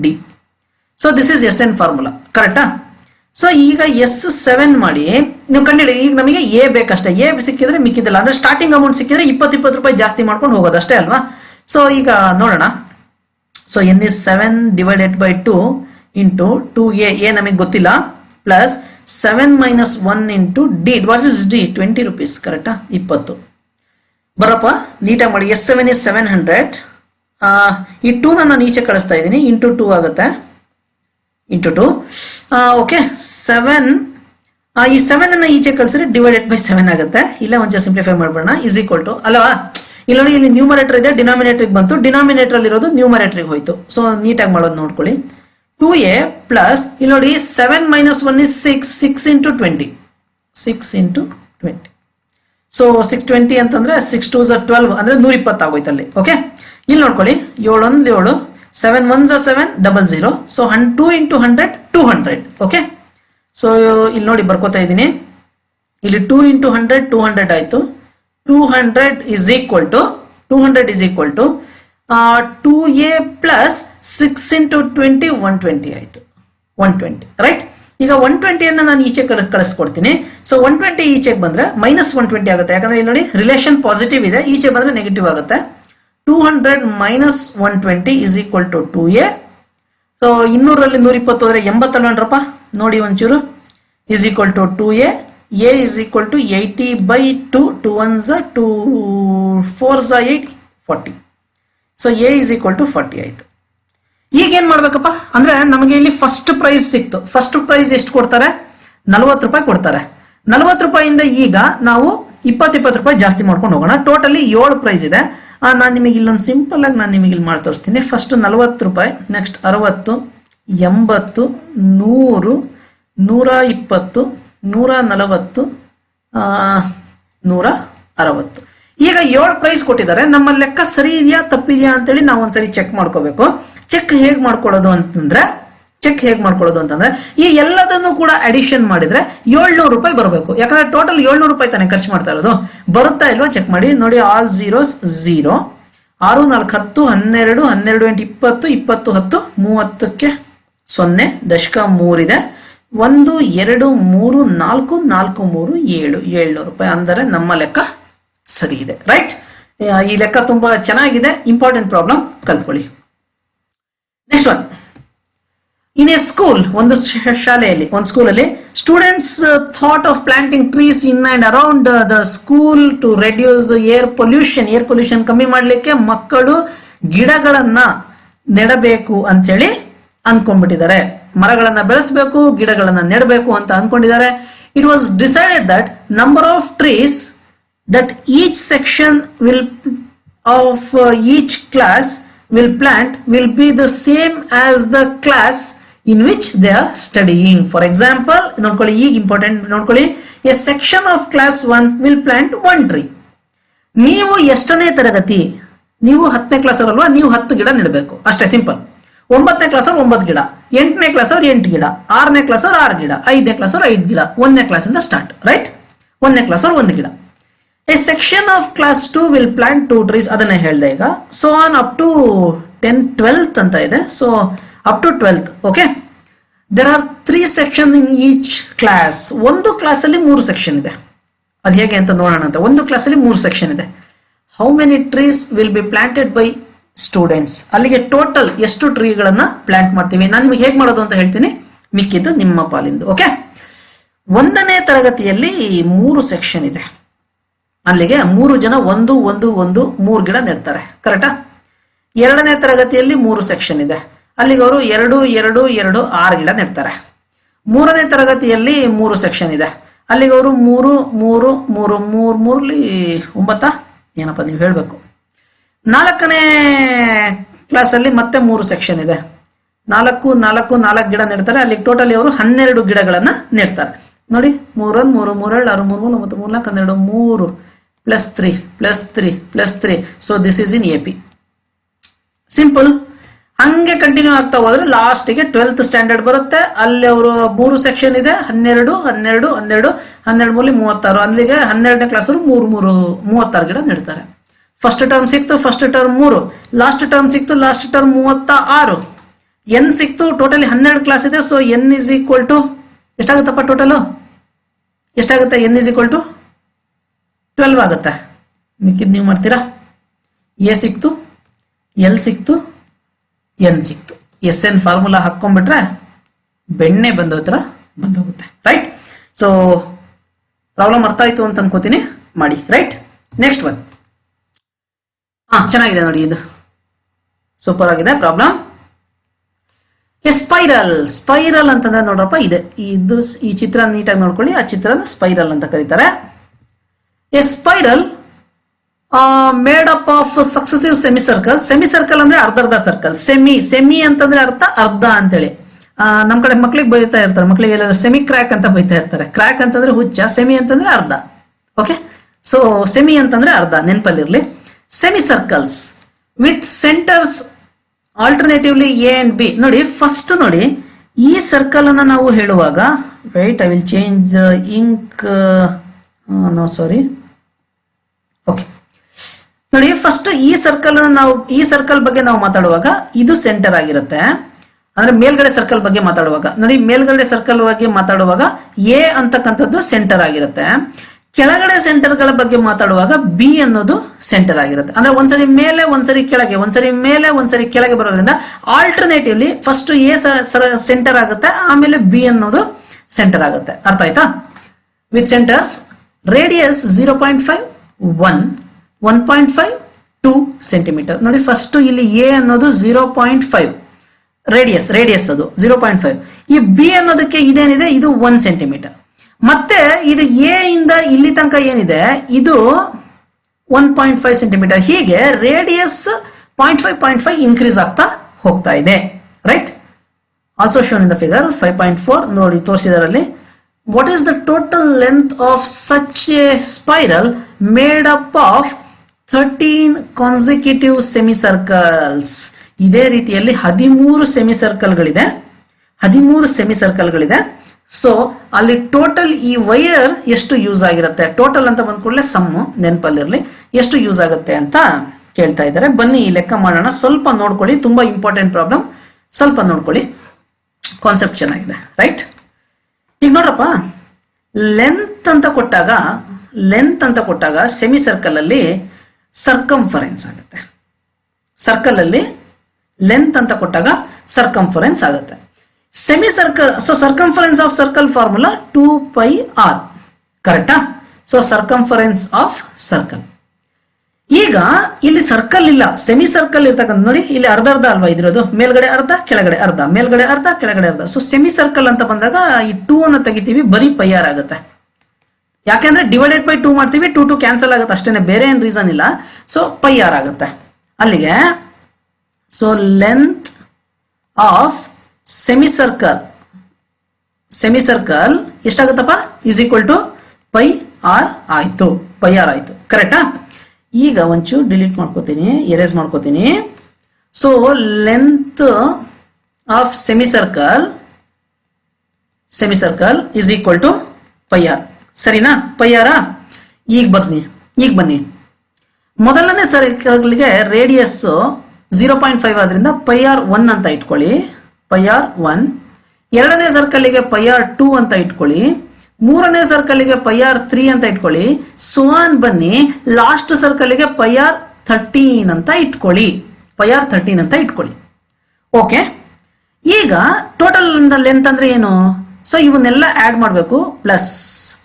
D. So this is S N formula, ಕರೆಕ್ಟಾ? So ಈಗ S7 ಮಾಡಿ ನೀವು ಕಂಡುಹಿಡಿ. ಈಗ ನಮಗೆ ಎ ಬೇಕಷ್ಟೇ, ಎ ಸಿಕ್ಕಿದ್ರೆ ಮಿಕ್ಕಿದಿಲ್ಲ. ಅಂದ್ರೆ ಸ್ಟಾರ್ಟಿಂಗ್ ಅಮೌಂಟ್ ಸಿಕ್ಕಿದ್ರೆ 20 ರೂಪಾಯಿ ಜಾಸ್ತಿ ಮಾಡ್ಕೊಂಡು ಹೋಗೋದು ಅಷ್ಟೇ ಅಲ್ವಾ? ಸೊ ಈಗ ನೋಡೋಣ. So n is 7 divided by 2 into 2a, A ನಮಗೆ ಗೊತ್ತಿಲ್ಲ, plus 7 - 1 into D. What is D? 20 rupees, ಕರೆಕ್ಟಾ? 20 ಬರಪ್ಪ, ನೀಟಾಗಿ ಮಾಡಿ. S7 is 700. ಈ 2 ನಾನು ಈಚೆ ಕಳಿಸ್ತಾ ಇದ್ದೀನಿ, ಇಂಟು 2 ಆಗುತ್ತೆ, ಇಂಟು 2. ಓಕೆ, 7 ಈ 7 ಅನ್ನ ಈಚೆ ಕಳಿಸಿದ್ರೆ ಡಿವೈಡೆಡ್ ಬೈ 7 ಆಗುತ್ತೆ. ಇಲ್ಲ ಒಂಚೂರು ಸಿಂಪ್ಲಿಫೈ ಮಾಡ್ಬೋಣ. ಇಸ್ ಈಕ್ವಲ್ ಟು, ಅಲ್ವಾ? ಇಲ್ಲಿ ನೋಡಿ, ಇಲ್ಲಿ ನ್ಯೂಮರೇಟರ್ ಇದೆ, ಡಿನಾಮಿನೇಟರ್ ಬಂತು, ಡಿನಾಮಿನೇಟರ್ ಅಲ್ಲಿ ಇರೋದು ನ್ಯೂಮರೇಟರ್ ಹೋಯ್ತು. ಸೊ ನೀಟಾಗಿ ಮಾಡೋದು ನೋಡ್ಕೊಳ್ಳಿ. 2a ಪ್ಲಸ್, ಇಲ್ಲಿ ನೋಡಿ 7 - 1 is 6, 6 into 20, 6 into 20. ಸೊ 620 ಅಂತಂದ್ರೆ 6 2s are 12, ಅಂದ್ರೆ 120 ಆಗೋಯ್ತು ಅಲ್ಲಿ. ಓಕೆ, ಇಲ್ಲಿ ನೋಡ್ಕೊಳ್ಳಿ, 7 1 7, 7 1s are 7, 00. So 2 into 100, 200. Okay, so ಇಲ್ಲಿ ನೋಡಿ ಬರ್ಕೋತಾ ಇದ್ದೀನಿ. ಇಲ್ಲಿ 2 into 100, 200 ಆಯ್ತು. 200 is equal to 2a plus 6 into 20, 120 ಆಯ್ತು. 120, ರೈಟ್? ಈಗ 120 ಅನ್ನ ನಾನು ಈಚೆ ಕಳಿಸ್ಕೊಡ್ತೀನಿ. ಸೊ 120 ಈಚೆಗೆ ಬಂದ್ರೆ -120 ಆಗುತ್ತೆ, ಯಾಕಂದ್ರೆ ಇಲ್ಲಿ ನೋಡಿ ರಿಲೇಷನ್ ಪಾಸಿಟಿವ್ ಇದೆ, ಈಚೆ ಬಂದ್ರೆ ನೆಗೆಟಿವ್ ಆಗುತ್ತೆ. 200 - 120 is equal to 2a. So 200ರಲ್ಲಿ 120 ಹೋದ್ರೆ 80 ಅಲ್ವೇನ್ರಪ್ಪ? ನೋಡಿ ಒಂಚೂರು, is equal to 2a. a is equal to 80/2, 2 1s are 2, 4s are 8, 40. So a is equal to 40 ಆಯ್ತು. ಈಗ ಏನ್ ಮಾಡ್ಬೇಕಪ್ಪ ಅಂದ್ರೆ ನಮಗೆ ಇಲ್ಲಿ ಫಸ್ಟ್ ಪ್ರೈಸ್ ಸಿಕ್ತು. ಫಸ್ಟ್ ಪ್ರೈಸ್ ಎಷ್ಟು ಕೊಡ್ತಾರೆ? 40 ರೂಪಾಯಿ ಕೊಡ್ತಾರೆ. 40 ರೂಪಾಯಿಂದ ಈಗ ನಾವು 20 ರೂಪಾಯಿ ಜಾಸ್ತಿ ಮಾಡ್ಕೊಂಡು ಹೋಗೋಣ. ಟೋಟಲಿ 7 ಪ್ರೈಸ್ ಇದೆ. ನಾನು ನಿಮಗೆ ಇಲ್ಲೊಂದು ಸಿಂಪಲ್ ಆಗಿ ನಾನು ನಿಮಗೆ ಇಲ್ಲಿ ಮಾಡಿ ತೋರಿಸ್ತೀನಿ. ಫಸ್ಟ್ 40 ರೂಪಾಯಿ, ನೆಕ್ಸ್ಟ್ 60, 80, 100, 120, 140, 160. ಈಗ 7 ಪ್ರೈಸ್ ಕೊಟ್ಟಿದ್ದಾರೆ. ನಮ್ಮ ಲೆಕ್ಕ ಸರಿ ಇದೆಯಾ ತಪ್ಪಿದೆಯಾ ಅಂತೇಳಿ ನಾವು ಒಂದ್ಸರಿ ಚೆಕ್ ಮಾಡ್ಕೋಬೇಕು. ಚೆಕ್ ಹೇಗ್ ಮಾಡ್ಕೊಳ್ಳೋದು ಅಂತಂದ್ರೆ ಈ ಎಲ್ಲದನ್ನು ಕೂಡ ಅಡಿಷನ್ ಮಾಡಿದ್ರೆ 700 ರೂಪಾಯಿ ಬರಬೇಕು. ಯಾಕಂದ್ರೆ ಟೋಟಲ್ 700 ರೂಪಾಯಿ ತಾನೇ ಖರ್ಚು ಮಾಡ್ತಾ ಇರೋದು. ಬರುತ್ತಾ ಇಲ್ವಾ ಚೆಕ್ ಮಾಡಿ. ನೋಡಿ, ಆಲ್ ಝೀರೋಸ್ 0, 6 4 10, 12 12 8 20, 20 10, 30ಕ್ಕೆ 0, ದಶಕ 3 ಇದೆ. 1 2 3 4 4 3 7, 700 ರೂಪಾಯಿ. ಅಂದರೆ ನಮ್ಮ ಲೆಕ್ಕ ಸರಿ ಇದೆ, ರೈಟ್? ಈ ಲೆಕ್ಕ ತುಂಬಾ ಚೆನ್ನಾಗಿದೆ. ಇಂಪಾರ್ಟೆಂಟ್ ಪ್ರಾಬ್ಲಮ್ ಕಲ್ತ್ಕೊಳ್ಳಿ. Next one, in a school, ಒಂದು ಶಾಲೆಯಲ್ಲಿ, ಒಂದು ಸ್ಕೂಲಲ್ಲಿ, students thought of planting trees in and around the school to reduce air pollution. Air pollution ಕಮ್ಮಿ ಮಾಡ್ಲಿಕ್ಕೆ ಮಕ್ಕಳು ಗಿಡಗಳನ್ನ ನೆಡಬೇಕು ಅಂತೇಳಿ ಅನ್ಕೊಂಡ್ಬಿಟ್ಟಿದ್ದಾರೆ. ಮರಗಳನ್ನ ಬೆಳೆಸಬೇಕು, ಗಿಡಗಳನ್ನ ನೆಡಬೇಕು ಅಂತ ಅನ್ಕೊಂಡಿದ್ದಾರೆ. It was decided that number of trees that each section will of each class will plant will be the same as the class in which they are studying. For example, ನೋಡ್ಕೊಳ್ಳಿ, ಈಗ ಇಂಪಾರ್ಟೆಂಟ್ ನೋಡ್ಕೊಳ್ಳಿ, a section of class 1 will plant 1 tree. ನೀವು ಎಷ್ಟನೇ ತರಗತಿ? ನೀವು 10ನೇ class ಅಲ್ವಾ? ನೀವು 10 ಗಿಡ ನೆಡಬೇಕು, ಅಷ್ಟೇ, ಸಿಂಪಲ್. 9ನೇ ಕ್ಲಾಸ್ ಅವ್ರು 9 ಗಿಡ, 8ನೇ ಕ್ಲಾಸ್ ಅವ್ರು 8 ಗಿಡ, 6ನೇ ಕ್ಲಾಸ್ ಅವ್ರು 6 ಗಿಡ, 5ನೇ ಕ್ಲಾಸ್ ಅವ್ರು 5 ಗಿಡ. 1ನೇ ಕ್ಲಾಸ್ ಇಂದ ಸ್ಟಾರ್ಟ್, ರೈಟ್? 1ನೇ ಕ್ಲಾಸ್ ಅವ್ರು 1 ಗಿಡ. A section of class 2 will plant 2 trees, ಅದನ್ನೇ ಹೇಳ್ದೆ ಈಗ. So on up to 12th ಅಂತ ಇದೆ. So up to 12th. Okay, there are 3 section in each class. ಒಂದು ಕ್ಲಾಸ್ ಅಲ್ಲಿ 3 ಸೆಕ್ಷನ್ ಇದೆ. ಅದು ಹೇಗೆ ಅಂತ ನೋಡೋಣ ಅಂತ. ಒಂದು ಕ್ಲಾಸ್ ಅಲ್ಲಿ 3 ಸೆಕ್ಷನ್ ಇದೆ. How many trees will be planted by students? ಅಲ್ಲಿಗೆ ಟೋಟಲ್ ಎಷ್ಟು ಟ್ರೀಗಳನ್ನ ಪ್ಲಾಂಟ್ ಮಾಡ್ತೀವಿ? ನಾನು ನಿಮಗೆ ಹೇಗೆ ಮಾಡೋದು ಅಂತ ಹೇಳ್ತೀನಿ, ಮಿಕ್ಕಿದ್ದು ನಿಮ್ಮ ಪಾಲಿಂದು. ಓಕೆ, 1ನೇ ತರಗತಿಯಲ್ಲಿ 3 ಸೆಕ್ಷನ್ ಇದೆ. ಅಲ್ಲಿಗೆ 3 ಜನ 1 1 1 3 ಗಿಡ ನೆಡ್ತಾರೆ. ಕರೆಕ್ಟಾ? 2ನೇ ತರಗತಿಯಲ್ಲಿ 3 ಸೆಕ್ಷನ್ ಇದೆ. ಅಲ್ಲಿಗೆ ಅವರು 2 2 2 6 ಗಿಡ ನೆಡ್ತಾರೆ. 3ನೇ ತರಗತಿಯಲ್ಲಿ 3 ಸೆಕ್ಷನ್ ಇದೆ. ಅಲ್ಲಿಗೆ ಅವರು 3 3 3 3 9 ಏನಪ್ಪ ನೀವು ಹೇಳ್ಬೇಕು. 4ನೇ ಕ್ಲಾಸ್ ಅಲ್ಲಿ ಮತ್ತೆ 3 ಸೆಕ್ಷನ್ ಇದೆ. 4 4 4 ಗಿಡ ನೆಡ್ತಾರೆ. ಅಲ್ಲಿ ಟೋಟಲಿ ಅವರು 12 ಗಿಡಗಳನ್ನ ನೆಡ್ತಾರೆ. ನೋಡಿ, 3 1 3 3 2 6 3 3 9 3 4 12 3 plus 3 plus 3 plus 3. So this is in AP. Simple. ಹಂಗೆ ಕಂಟಿನ್ಯೂ ಆಗ್ತಾ ಹೋದ್ರೆ ಲಾಸ್ಟಿಗೆ 12th ಸ್ಟ್ಯಾಂಡರ್ಡ್ ಬರುತ್ತೆ. ಅಲ್ಲಿ ಅವರು 3 ಸೆಕ್ಷನ್ ಇದೆ. 12 12 12 12 ಮೂಲಿ 36. ಅಲ್ಲಿಗೆ 12ನೇ ಕ್ಲಾಸ್ ಅವರು 3 36 ಗಿಡ ನೆಡ್ತಾರೆ. ಫಸ್ಟ್ ಟರ್ಮ್ ಸಿಕ್ತು, ಫಸ್ಟ್ ಟರ್ಮ್ 3. ಲಾಸ್ಟ್ ಟರ್ಮ್ ಸಿಕ್ತು, ಲಾಸ್ಟ್ ಟರ್ಮ್ 36. N ಸಿಕ್ತು. ಟೋಟಲಿ 12 ಕ್ಲಾಸ್ ಇದೆ. So N is equal to ಎಷ್ಟಾಗುತ್ತಪ್ಪ? ಟೋಟಲು ಎಷ್ಟಾಗುತ್ತೆ? N ಇಸ್ ಈಕ್ವಲ್ ಟು 12 ಆಗುತ್ತೆ. ಮಿಕ್ಕಿದ್ ನೀವು ಮಾಡ್ತೀರಾ? ಎ ಸಿಕ್ತು, ಎಲ್ ಸಿಕ್ತು, ಎನ್ ಸಿಕ್ತು. SN ಫಾರ್ಮುಲಾ ಹಾಕೊಂಡ್ಬಿಟ್ರೆ ಬೆಣ್ಣೆ ಬಂದೋಗುತ್ತೆ. ರೈಟ್? ಸೊ ಪ್ರಾಬ್ಲಮ್ ಅರ್ಥ ಆಯ್ತು ಅಂತ ಅನ್ಕೋತೀನಿ. ಮಾಡಿ. ರೈಟ್? Next one. ಚೆನ್ನಾಗಿದೆ ನೋಡಿ, ಇದು ಸೂಪರ್ ಆಗಿದೆ ಪ್ರಾಬ್ಲಮ್. ಸ್ಪೈರಲ್. ಸ್ಪೈರಲ್ ಅಂತಂದ್ರೆ ನೋಡ್ರಪ್ಪ, ಇದೆ ಇದು. ಈ ಚಿತ್ರ ನೀಟಾಗಿ ನೋಡ್ಕೊಳ್ಳಿ. ಆ ಚಿತ್ರನ ಸ್ಪೈರಲ್ ಅಂತ ಕರೀತಾರೆ. A spiral made up of successive semi circle. Semi circle ಅಂದ್ರೆ ಅರ್ಧ ಸರ್ಕಲ್. ಸೆಮಿ ಅಂತಂದ್ರೆ ಅರ್ಧ ಅಂತೇಳಿ. ನಮ್ ಕಡೆ ಮಕ್ಳಿಗೆ ಬೈತಾ ಇರ್ತಾರೆ. ಮಕ್ಳಿಗೆ ಸೆಮಿ ಕ್ರ್ಯಾಕ್ ಅಂತ ಬೈತಾ ಇರ್ತಾರೆ. ಕ್ರ್ಯಾಕ್ ಅಂತಂದ್ರೆ ಹುಚ್ಚ, ಸೆಮಿ ಅಂತಂದ್ರೆ ಅರ್ಧ. ಓಕೆ, ಸೊ ಸೆಮಿ ಅಂತಂದ್ರೆ ಅರ್ಧ, ನೆನಪಲ್ಲಿರ್ಲಿ. Semi circles with centres alternatively A and B. ನೋಡಿ, ಫಸ್ಟ್ ನೋಡಿ, ಈ ಸರ್ಕಲ್ ಅನ್ನ ನಾವು ಹೇಳುವಾಗ, right, I will change ink. No sorry. Okay, ನೋಡಿ, ಫಸ್ಟ್ ಈ ಸರ್ಕಲ್ ಬಗ್ಗೆ ನಾವು ಮಾತಾಡುವಾಗ ಇದು ಸೆಂಟರ್ ಆಗಿರುತ್ತೆ. ಅಂದ್ರೆ ಮೇಲ್ಗಡೆ ಸರ್ಕಲ್ ಬಗ್ಗೆ ಮಾತಾಡುವಾಗ ನೋಡಿ, ಮೇಲ್ಗಡೆ ಸರ್ಕಲ್ ಬಗ್ಗೆ ಮಾತಾಡುವಾಗ ಎ ಅಂತಕ್ಕಂಥದ್ದು ಸೆಂಟರ್ ಆಗಿರುತ್ತೆ. ಕೆಳಗಡೆ ಸೆಂಟರ್ ಗಳ ಬಗ್ಗೆ ಮಾತಾಡುವಾಗ ಬಿ ಅನ್ನೋದು ಸೆಂಟರ್ ಆಗಿರುತ್ತೆ. ಅಂದ್ರೆ ಒಂದ್ಸರಿ ಮೇಲೆ, ಒಂದ್ಸರಿ ಕೆಳಗೆ, ಒಂದ್ಸರಿ ಮೇಲೆ, ಒಂದ್ಸರಿ ಕೆಳಗೆ ಬರೋದ್ರಿಂದ ಆಲ್ಟರ್ನೇಟಿವ್ಲಿ ಫಸ್ಟ್ ಎ ಸೆಂಟರ್ ಆಗುತ್ತೆ, ಆಮೇಲೆ ಬಿ ಅನ್ನೋದು ಸೆಂಟರ್ ಆಗುತ್ತೆ. ಅರ್ಥ ಆಯ್ತಾ? With centres radius 0.5 1 1.5 2 centimetre. ನೋಡಿ, ಫಸ್ಟ್ ಇಲ್ಲಿ ಎ ಅನ್ನೋದು 0.5 ರೇಡಿಯಸ್ ಅದು 0.5. ಈ ಬಿ ಅನ್ನೋದಕ್ಕೆ ಇದೇನಿದೆ, ಇದು 1 ಸೆಂಟಿಮೀಟರ್. ಮತ್ತೆ ಇದು ಎ ಇಂದ ಇಲ್ಲಿ ತನಕ ಏನಿದೆ, ಇದು 1.5 ಸೆಂಟಿಮೀಟರ್. ಹೀಗೆ ರೇಡಿಯಸ್ 0.5 ಇನ್ಕ್ರೀಸ್ ಆಗ್ತಾ ಹೋಗ್ತಾ ಇದೆ. Right? Also shown in the figure 5.4. ನೋಡಿ, ತೋರಿಸಿದರಲ್ಲಿ. What is the total length of such a spiral made up of 13 consecutive semi circles. ಇದೇ ರೀತಿಯಲ್ಲಿ 13 ಸೆಮಿ ಸರ್ಕಲ್ಗಳಿದೆ. ಸೊ ಅಲ್ಲಿ ಟೋಟಲ್ ಈ ವೈರ್ ಎಷ್ಟು ಯೂಸ್ ಆಗಿರುತ್ತೆ, ಟೋಟಲ್ ಅಂತ ಬಂದ ಕೂಡಲೇ ಸಮ್ಮು ನೆನಪಲ್ಲಿರಲಿ, ಎಷ್ಟು ಯೂಸ್ ಆಗುತ್ತೆ ಅಂತ ಕೇಳ್ತಾ ಇದ್ದಾರೆ. ಬನ್ನಿ ಲೆಕ್ಕ ಮಾಡೋಣ. ಸ್ವಲ್ಪ ನೋಡ್ಕೊಳ್ಳಿ, ತುಂಬಾ ಇಂಪಾರ್ಟೆಂಟ್ ಪ್ರಾಬ್ಲಮ್. ಸ್ವಲ್ಪ ನೋಡ್ಕೊಳ್ಳಿ, ಕಾನ್ಸೆಪ್ಟ್ ಚೆನ್ನಾಗಿದೆ. ರೈಟ್? ಈಗ ನೋಡ್ರಪ್ಪ, ಲೆಂತ್ ಅಂತ ಕೊಟ್ಟಾಗ ಸೆಮಿ ಸರ್ಕಲ್ ಅಲ್ಲಿ ಸರ್ಕಂಫರೆನ್ಸ್ ಆಗುತ್ತೆ. ಸರ್ಕಲ್ ಅಲ್ಲಿ ಲೆಂತ್ ಅಂತ ಕೊಟ್ಟಾಗ ಸರ್ಕಂಫರೆನ್ಸ್ ಆಗುತ್ತೆ. Semi circle, so circumference of circle formula 2πr. ಕರೆಕ್ಟಾ? So circumference of circle. ಈಗ ಇಲ್ಲಿ ಸರ್ಕಲ್ ಇಲ್ಲ, ಸೆಮಿ ಸರ್ಕಲ್ ಇರ್ತಕ್ಕಂಥ. ನೋಡಿ, ಇಲ್ಲಿ ಅರ್ಧ ಅಲ್ವಾ ಇದಿರೋದು, ಮೇಲ್ಗಡೆ ಅರ್ಧ, ಕೆಳಗಡೆ ಅರ್ಧ, ಮೇಲ್ಗಡೆ ಅರ್ಧ, ಕೆಳಗಡೆ ಅರ್ಧ. ಸೊ ಸೆಮಿ ಸರ್ಕಲ್ ಅಂತ ಬಂದಾಗ ಈ 2 ಅನ್ನ ತೆಗಿತೀವಿ, ಬರೀ πr ಆಗುತ್ತೆ. ಯಾಕೆಂದ್ರೆ ಡಿವೈಡೆಡ್ ಬೈ 2 ಮಾಡ್ತೀವಿ, 2 ಕ್ಯಾನ್ಸಲ್ ಆಗುತ್ತೆ ಅಷ್ಟೇನೆ, ಬೇರೆ ಏನ್ ರೀಸನ್ ಇಲ್ಲ. ಸೊ πr ಆಗುತ್ತೆ ಅಲ್ಲಿಗೆ. So length of semi circle ಎಷ್ಟಾಗುತ್ತಪ್ಪ? ಇಸ್ ಈಕ್ವಲ್ ಟು πr ಆಯ್ತು. ಕರೆಕ್ಟಾ? ಈಗ ಒಂಚೂರು ಡಿಲೀಟ್ ಮಾಡ್ಕೋತೀನಿ, ಎರೇಸ್ ಮಾಡ್ಕೋತೀನಿ. So length of semi circle is equal to πr. ಸರಿನಾ? πr. ಈಗ ಈಗ ಬನ್ನಿ, ಮೊದಲನೇ ಸರ್ಕಲ್ಗೆ ರೇಡಿಯಸ್ 0.5 ಆದ್ರಿಂದ πr1 ಅಂತ ಇಟ್ಕೊಳ್ಳಿ, πr1. ಎರಡನೇ ಸರ್ಕಲ್ಗೆ πr2 ಅಂತ ಇಟ್ಕೊಳ್ಳಿ, ಮೂರನೇ ಸರ್ಕಲ್ಗೆ πr3 ಅಂತ ಇಟ್ಕೊಳ್ಳಿ, ಸೋನ್ ಬನ್ನಿ ಲಾಸ್ಟ್ ಸರ್ಕಲ್ಗೆ πr13 ಅಂತ ಇಟ್ಕೊಳ್ಳಿ, πr13 ಅಂತ ಇಟ್ಕೊಳ್ಳಿ. ಓಕೆ, ಈಗ ಟೋಟಲ್ ಲೆಂತ್ ಅಂದ್ರೆ ಏನು? ಸೊ ಇವನ್ನೆಲ್ಲ ಆಡ್ ಮಾಡಬೇಕು, ಪ್ಲಸ್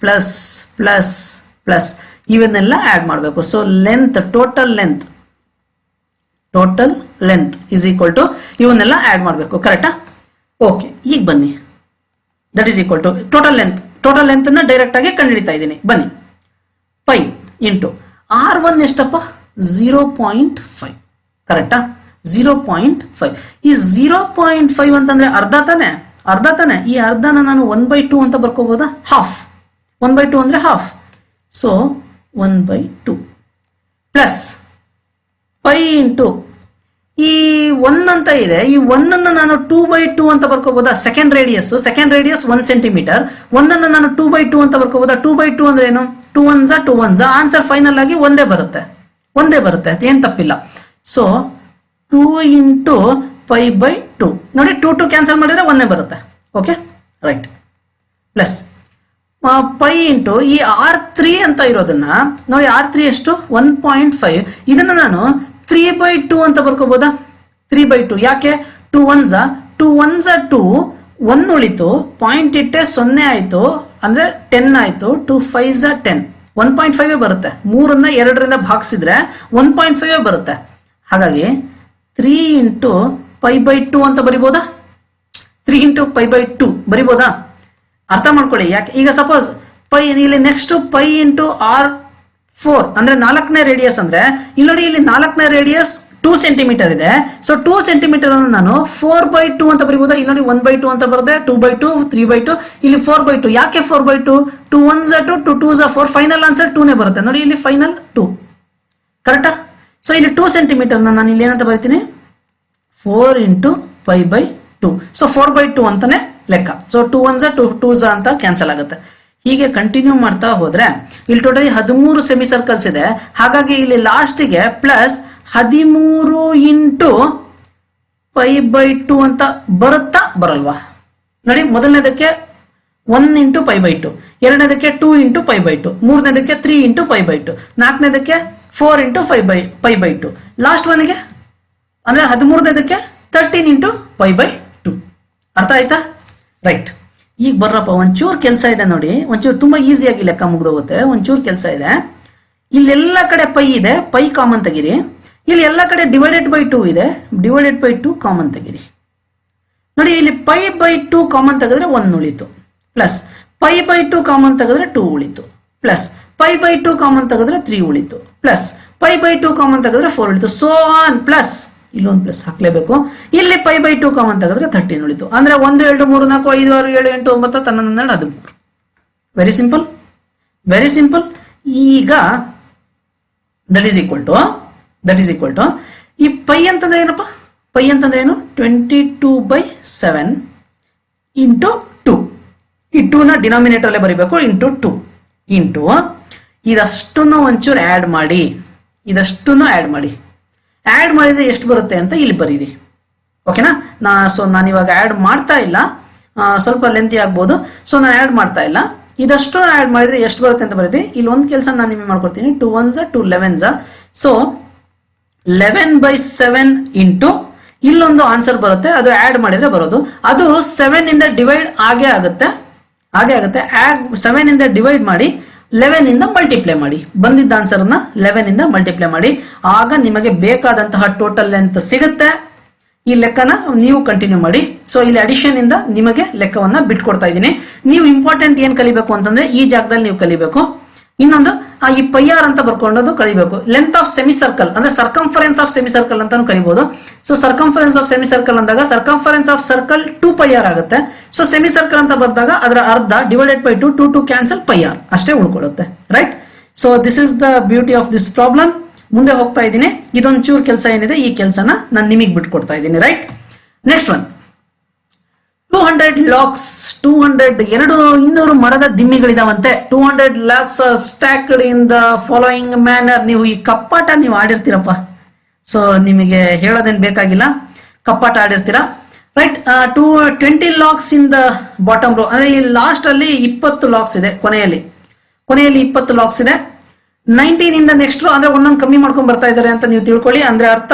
ಪ್ಲಸ್ ಪ್ಲಸ್ ಪ್ಲಸ್ ಇವನ್ನೆಲ್ಲ ಆಡ್ ಮಾಡಬೇಕು. So length, total length is equal to ಇವನ್ನೆಲ್ಲ ಆಡ್ ಮಾಡಬೇಕು, ಕರೆಕ್ಟಾ? ಓಕೆ, ಈಗ ಬನ್ನಿ, that is equal to total length ಅನ್ನ ಡೈರೆಕ್ಟ್ ಆಗಿ ಕಂಡುಹಿಡಿತಾ ಇದ್ದೀನಿ. ಬನ್ನಿ, ಪೈ ಇಂಟು R1 ಎಷ್ಟಪ್ಪ? 0.5, ಕರೆಕ್ಟಾ? 0.5. ಈ 0.5 ಅಂತಂದ್ರೆ ಅರ್ಧ ತಾನೆ. ಈ ಅರ್ಧನ ನಾನು 1/2 ಅಂತ ಬರ್ಕೋಬಹುದಾ? ಹಾಫ್. 1/2 ಅಂದ್ರೆ half. So 1/2 plus pi into ಈ 1 ಅಂತ ಇದೆ, ಈ 1 ಅನ್ನು ನಾನು 2/2 ಅಂತ ಬರ್ಕೋಬಹುದಾ? Second radius 1 centimetre. 1 ಅನ್ನು ನಾನು 2/2 ಅಂತ ಬರ್ಕೋಬಹುದಾ? 2/2 ಅಂದ್ರೆ ಏನು? 2 1 ಆನ್ಸರ್ ಫೈನಲ್ ಆಗಿ ಒಂದೇ ಬರುತ್ತೆ, ಏನ್ ತಪ್ಪಿಲ್ಲ. ಸೊ 2 ಇಂಟು π/2 ನೋಡಿ, 2 ಕ್ಯಾನ್ಸಲ್ ಮಾಡಿದ್ರೆ ಒಂದೇ ಬರುತ್ತೆ. Okay, right. Plus pi into ಈ R3 ಅಂತ ಇರೋದನ್ನ ನೋಡಿ, R3 ಎಷ್ಟು? 1.5. ಇದನ್ನ ನಾನು 3/2 ಅಂತ ಬರ್ಕೋಬಹುದಾ? 3/2. ಯಾಕೆ? 2 1 2 1 ಉಳಿತು, ಪಾಯಿಂಟ್ ಇಟ್ಟೆ 0 ಆಯ್ತು, ಅಂದ್ರೆ 10 ಆಯ್ತು. 2 5 10, 1.5 ಬರುತ್ತೆ. 3ನ್ನ 2ರಿಂದ ಭಾಗಿಸಿದ್ರೆ 1.5 ಬರುತ್ತೆ. ಹಾಗಾಗಿ 3 ಇಂಟು π/2 ಅಂತ ಬರಿಬೋದಾ? 3 ಇಂಟು π/2 ಬರಿಬೋದಾ? ಅರ್ಥ ಮಾಡ್ಕೊಳ್ಳಿ. ಯಾಕೆ? ಈಗ ಸಪೋಸ್ ಪೈ ಇಲ್ಲಿ ನೆಕ್ಸ್ಟ್ ಪೈ ಇಂಟು R4 ಅಂದ್ರೆ 4ನೇ ರೇಡಿಯಸ್ ಅಂದ್ರೆ ಇಲ್ಲಿ ನೋಡಿ, ಇಲ್ಲಿ 4ನೇ ರೇಡಿಯಸ್ 2 ಸೆಂಟಿಮೀಟರ್ ಇದೆ. ಸೊ 2 ಸೆಂಟಿಮೀಟರ್ ಅನ್ನು ನಾನು 4/2 ಅಂತ ಬರಿಬೋದಾ? ಇಲ್ಲಿ ನೋಡಿ 1/2 ಅಂತ ಬರುತ್ತೆ, 2/2 3/2, ಇಲ್ಲಿ 4/2. ಯಾಕೆ 4/2? 2 1 2 2 2 4, ಫೈನಲ್ ಆನ್ಸರ್ 2ನೇ ಬರುತ್ತೆ. ನೋಡಿ ಇಲ್ಲಿ ಫೈನಲ್ 2, ಕರೆಕ್ಟಾ? ಸೊ ಇಲ್ಲಿ 2 ಸೆಂಟಿಮೀಟರ್ ನಾನು ಇಲ್ಲಿ ಏನಂತ ಬರೀತೀನಿ? 4 ಇಂಟು π/2. ಸೊ 4/2 ಅಂತಾನೆ ಲೆಕ್ಕ. ಸೊ 2 1 2 2 ಅಂತ ಕ್ಯಾನ್ಸಲ್ ಆಗುತ್ತೆ. ಹೀಗೆ ಕಂಟಿನ್ಯೂ ಮಾಡ್ತಾ ಹೋದ್ರೆ ಇಲ್ಲಿ ಟೋಟಲಿ 13 ಸೆಮಿ ಸರ್ಕಲ್ಸ್ ಇದೆ. ಹಾಗಾಗಿ ಇಲ್ಲಿ ಲಾಸ್ಟ್ಗೆ ಪ್ಲಸ್ 13 ಇಂಟು π/2 ಅಂತ ಬರುತ್ತಾ ಬರಲ್ವಾ? ನೋಡಿ, ಮೊದಲನೇದಕ್ಕೆ 1 ಇಂಟು π/2, ಎರಡನೇದಕ್ಕೆ 2 ಇಂಟು π/2, ಮೂರನೇದಕ್ಕೆ 3 ಇಂಟು π/2, ನಾಲ್ಕನೇದಕ್ಕೆ 4 ಇಂಟು π/2, ಲಾಸ್ಟ್ ಒನ್ಗೆ ಅಂದ್ರೆ 13ನೇದಕ್ಕೆ 13 ಇಂಟು π/2. ಅರ್ಥ ಆಯ್ತಾ? ರೈಟ್. ಈಗ ಬರ್ರಪ್ಪ, ಒಂಚೂರು ಕೆಲಸ ಇದೆ ನೋಡಿ, ಒಂಚೂರು ತುಂಬಾ ಈಸಿಯಾಗಿ ಲೆಕ್ಕ ಮುಗ್ದೋಗುತ್ತೆ. ಒಂಚೂರು ಕೆಲಸ ಇದೆ. ಇಲ್ಲೆಲ್ಲ ಕಡೆ ಪೈ ಇದೆ, ಪೈ ಕಾಮನ್ ತೆಗಿರಿ. ಇಲ್ಲಿ ಎಲ್ಲ ಕಡೆ /2 ಇದೆ, /2 ಕಾಮನ್ ತೆಗಿರಿ. ನೋಡಿ, ಇಲ್ಲಿ π/2 ಕಾಮನ್ ತೆಗೆದ್ರೆ 1 ಉಳಿತು, ಪ್ಲಸ್ π/2 ಕಾಮನ್ ತೆಗೆದ್ರೆ 2 ಉಳಿತು, ಪ್ಲಸ್ π/2 ಕಾಮನ್ ತೆಗೆದ್ರೆ 3 ಉಳಿತು, ಪ್ಲಸ್ π/2 ಕಾಮನ್ ತೆಗೆದ್ರೆ 4 ಉಳಿತು. ಸೋ ಆನ್, ಪ್ಲಸ್ ಇಲ್ಲೊಂದು ಪ್ಲಸ್ ಹಾಕ್ಲೇಬೇಕು. ಇಲ್ಲಿ π/2 ಕಾಮನ್ ತೆಗೆದ್ರೆ 13 ಉಳಿತು. ಅಂದ್ರೆ 1 2 3 4 5 6 7 8 9 11 12 13. Very simple, very simple. ಈಗ ದಟ್ ಈಸ್ ಈಕ್ವಲ್ ಟು ಈ ಪೈ ಅಂತಂದ್ರೆ ಏನಪ್ಪ? ಪೈ ಅಂತಂದ್ರೆ ಏನು? 22/7 ಇಂಟು 2. ಈ 2ನ ಡಿನಾಮಿನೇಟರ್ ಅಲ್ಲೇ ಬರೀಬೇಕು, ಇಂಟು 2 ಇಂಟು ಇದಷ್ಟನ್ನು ಒಂಚೂರು ಆಡ್ ಮಾಡಿ, ಆಡ್ ಮಾಡಿದ್ರೆ ಎಷ್ಟು ಬರುತ್ತೆ ಅಂತ ಇಲ್ಲಿ ಬರೀರಿ. ಓಕೆನಾ? ನಾನು ಇವಾಗ ಆಡ್ ಮಾಡ್ತಾ ಇಲ್ಲ, ಸ್ವಲ್ಪ ಲೆಂತಿ ಆಗ್ಬೋದು. ಸೊ ನಾನು ಆಡ್ ಮಾಡ್ತಾ ಇಲ್ಲ. ಇದಷ್ಟು ಆಡ್ ಮಾಡಿದ್ರೆ ಎಷ್ಟು ಬರುತ್ತೆ ಅಂತ ಬರೀರಿ. ಇಲ್ಲಿ ಒಂದು ಕೆಲಸ ನಾನು ನಿಮಗೆ ಮಾಡ್ಕೊಡ್ತೀನಿ. 2 1 2 11. ಸೊ 11/7 ಇಂಟು ಇಲ್ಲೊಂದು ಆನ್ಸರ್ ಬರುತ್ತೆ, ಅದು ಆಡ್ ಮಾಡಿದ್ರೆ ಬರೋದು. ಅದು 7 ಇಂದ ಡಿವೈಡ್ ಆಗೇ ಆಗುತ್ತೆ. 7 ಇಂದ ಡಿವೈಡ್ ಮಾಡಿ 11 ಇಂದ ಮಲ್ಟಿಪ್ಲೈ ಮಾಡಿ. ಬಂದಿದ್ದ ಆನ್ಸರ್ನ 11 ಇಂದ ಮಲ್ಟಿಪ್ಲೈ ಮಾಡಿ. ಆಗ ನಿಮಗೆ ಬೇಕಾದಂತಹ ಟೋಟಲ್ ಲೆಂತ್ ಸಿಗುತ್ತೆ. ಈ ಲೆಕ್ಕನ ನೀವು ಕಂಟಿನ್ಯೂ ಮಾಡಿ. ಸೊ ಇಲ್ಲಿ ಅಡಿಷನ್ ಇಂದ ನಿಮಗೆ ಲೆಕ್ಕವನ್ನ ಬಿಟ್ಕೊಡ್ತಾ ಇದ್ದೀನಿ. ನೀವು ಇಂಪಾರ್ಟೆಂಟ್ ಏನ್ ಕಲಿಬೇಕು ಅಂತಂದ್ರೆ ಈ ಜಾಗದಲ್ಲಿ ನೀವು ಕಲಿಬೇಕು. ಇನ್ನೊಂದು ಈ πr ಅಂತ ಬರ್ಕೊಂಡೋದು ಕಲಿಬೇಕು. ಲೆಂತ್ ಆಫ್ ಸೆಮಿ ಸರ್ಕಲ್ ಅಂದ್ರೆ ಸರ್ಕಂಫರೆನ್ಸ್ ಆಫ್ ಸೆಮಿ ಸರ್ಕಲ್ ಅಂತಾನು ಕರಿಬಹುದು. So circumference of semi circle ಅಂದಾಗ ಸರ್ಕಂಫರೆನ್ಸ್ ಆಫ್ ಸರ್ಕಲ್ 2πr ಆಗುತ್ತೆ. ಸೊ ಸೆಮಿ ಸರ್ಕಲ್ ಅಂತ ಬರ್ದಾಗ ಅದರ ಅರ್ಧ /2 2 ಕ್ಯಾನ್ಸಲ್ πr ಅಷ್ಟೇ ಉಳ್ಕೊಳ್ಳುತ್ತೆ. Right. So this is the beauty of this problem. ಮುಂದೆ ಹೋಗ್ತಾ ಇದ್ದೀನಿ. ಇದೊಂದು ಚೂರು ಕೆಲಸ ಏನಿದೆ, ಈ ಕೆಲಸನ ನಾನು ನಿಮಗೆ ಬಿಟ್ಕೊಡ್ತಾ ಇದ್ದೀನಿ. ರೈಟ್. ನೆಕ್ಸ್ಟ್ ಒನ್, 200 ಲಾಕ್ಸ್ 200 ಮರದ ದಿಮ್ಮಿಗಳಿದಾವಂತೆ. 200 logs are stacked in the following manner. ನೀವು ಈ ಕಪ್ಪಾಟ ನೀವು ಆಡಿರ್ತೀರಪ್ಪ, ಸೊ ನಿಮಗೆ ಹೇಳೋದೇನು ಬೇಕಾಗಿಲ್ಲ, ಕಪ್ಪಾಟ ಆಡಿರ್ತೀರಾ right. 20 logs in the bottom row, ಅಂದ್ರೆ ಈ ಲಾಸ್ಟ್ ಅಲ್ಲಿ 20 ಲಾಕ್ಸ್ ಇದೆ, ಕೊನೆಯಲ್ಲಿ 20 ಲಾಕ್ಸ್ ಇದೆ. 19 ಇಂದ ನೆಕ್ಸ್ಟ್ ರೋ, ಅಂದ್ರೆ ಒಂದೊಂದು ಕಮ್ಮಿ ಮಾಡ್ಕೊಂಡ್ ಬರ್ತಾ ಇದ್ದಾರೆ ಅಂತ ನೀವು ತಿಳ್ಕೊಳ್ಳಿ. ಅಂದ್ರೆ ಅರ್ಥ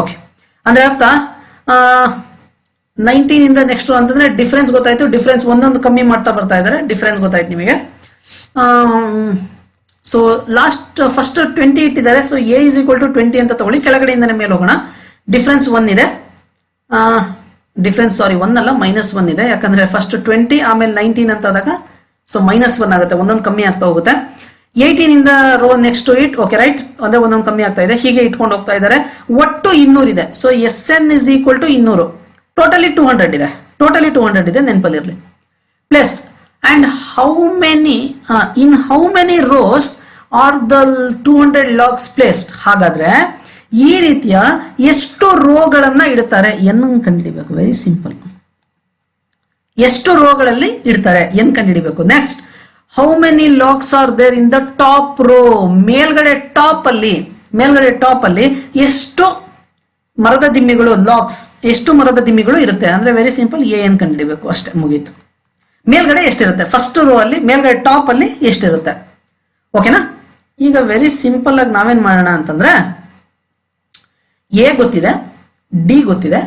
ಓಕೆ, ಅಂದ್ರೆ ಅರ್ಥ 19 ಇಂದ ನೆಕ್ಸ್ಟ್ ಅಂತಂದ್ರೆ ಡಿಫರೆನ್ಸ್ ಗೊತ್ತಾಯ್ತು. ಡಿಫರೆನ್ಸ್ ಒಂದೊಂದು ಕಮ್ಮಿ ಮಾಡ್ತಾ ಬರ್ತಾ ಇದ್ದಾರೆ, ಡಿಫರೆನ್ಸ್ ಗೊತ್ತಾಯ್ತು ನಿಮಗೆ. ಸೊ ಲಾಸ್ಟ್ ಫಸ್ಟ್ 20 ಇಟ್ಟಿದ್ದಾರೆ. So A is equal to 20 ಅಂತ ತಗೊಳ್ಳಿ. ಕೆಳಗಡೆಯಿಂದ ಮೇಲೆ ಹೋಗೋಣ. ಡಿಫರೆನ್ಸ್ 1 ಇದೆ, ಡಿಫರೆನ್ಸ್ ಸಾರಿ 1 ಅಲ್ಲ -1 ಇದೆ. ಯಾಕಂದ್ರೆ ಫಸ್ಟ್ 20 ಆಮೇಲೆ 19 ಅಂತ ಆದಾಗ ಸೊ -1 ಆಗುತ್ತೆ, ಒಂದೊಂದು ಕಮ್ಮಿ ಆಗ್ತಾ ಹೋಗುತ್ತೆ. 18 ಇಂದ row next it okay right, ಅಂದ್ರೆ ಒಂದೊಂದು ಕಮ್ಮಿ ಆಗ್ತಾ ಇದೆ, ಹೀಗೆ ಇಟ್ಕೊಂಡು ಹೋಗ್ತಾ ಇದ್ದಾರೆ. ಒಟ್ಟು 200 ಇದೆ. So SN is equal to 200, totally 200 ಇದೆ, ನೆನಪಲ್ಲಿರಲಿ. Plus and how many rows are the 200 logs placed. ಹಾಗಾದ್ರೆ ಈ ರೀತಿಯ ಎಷ್ಟು ರೋಗಳನ್ನ ಇಡ್ತಾರೆ ಎನ್ನು ಕಂಡುಹಿಡಿಬೇಕು. ವೆರಿ ಸಿಂಪಲ್, ಎಷ್ಟು ರೋಗಳಲ್ಲಿ ಇಡ್ತಾರೆ ಎನ್ ಕಂಡುಹಿಡಿಬೇಕು. Next how many logs are there in the top row. ಮೇಲ್ಗಡೆ ಟಾಪ್ ಅಲ್ಲಿ ಎಷ್ಟು ಮರದ ದಿಮ್ಮಿಗಳು, ಲಾಕ್ಸ್ ಎಷ್ಟು ಮರದ ದಿಮ್ಮಿಗಳು ಇರುತ್ತೆ ಅಂದ್ರೆ ವೆರಿ ಸಿಂಪಲ್, ಎನ್ ಕಂಡುಹಿಡಿಬೇಕು ಅಷ್ಟೇ, ಮುಗೀತು. ಮೇಲ್ಗಡೆ ಎಷ್ಟಿರುತ್ತೆ, ಫಸ್ಟ್ ರೋ ಅಲ್ಲಿ ಮೇಲ್ಗಡೆ ಟಾಪ್ ಅಲ್ಲಿ ಎಷ್ಟಿರುತ್ತೆ. ಓಕೆನಾ. ಈಗ ವೆರಿ ಸಿಂಪಲ್ ಆಗಿ ನಾವೇನ್ ಮಾಡೋಣ ಅಂತಂದ್ರೆ, ಎ ಗೊತ್ತಿದೆ, ಡಿ ಗೊತ್ತಿದೆ,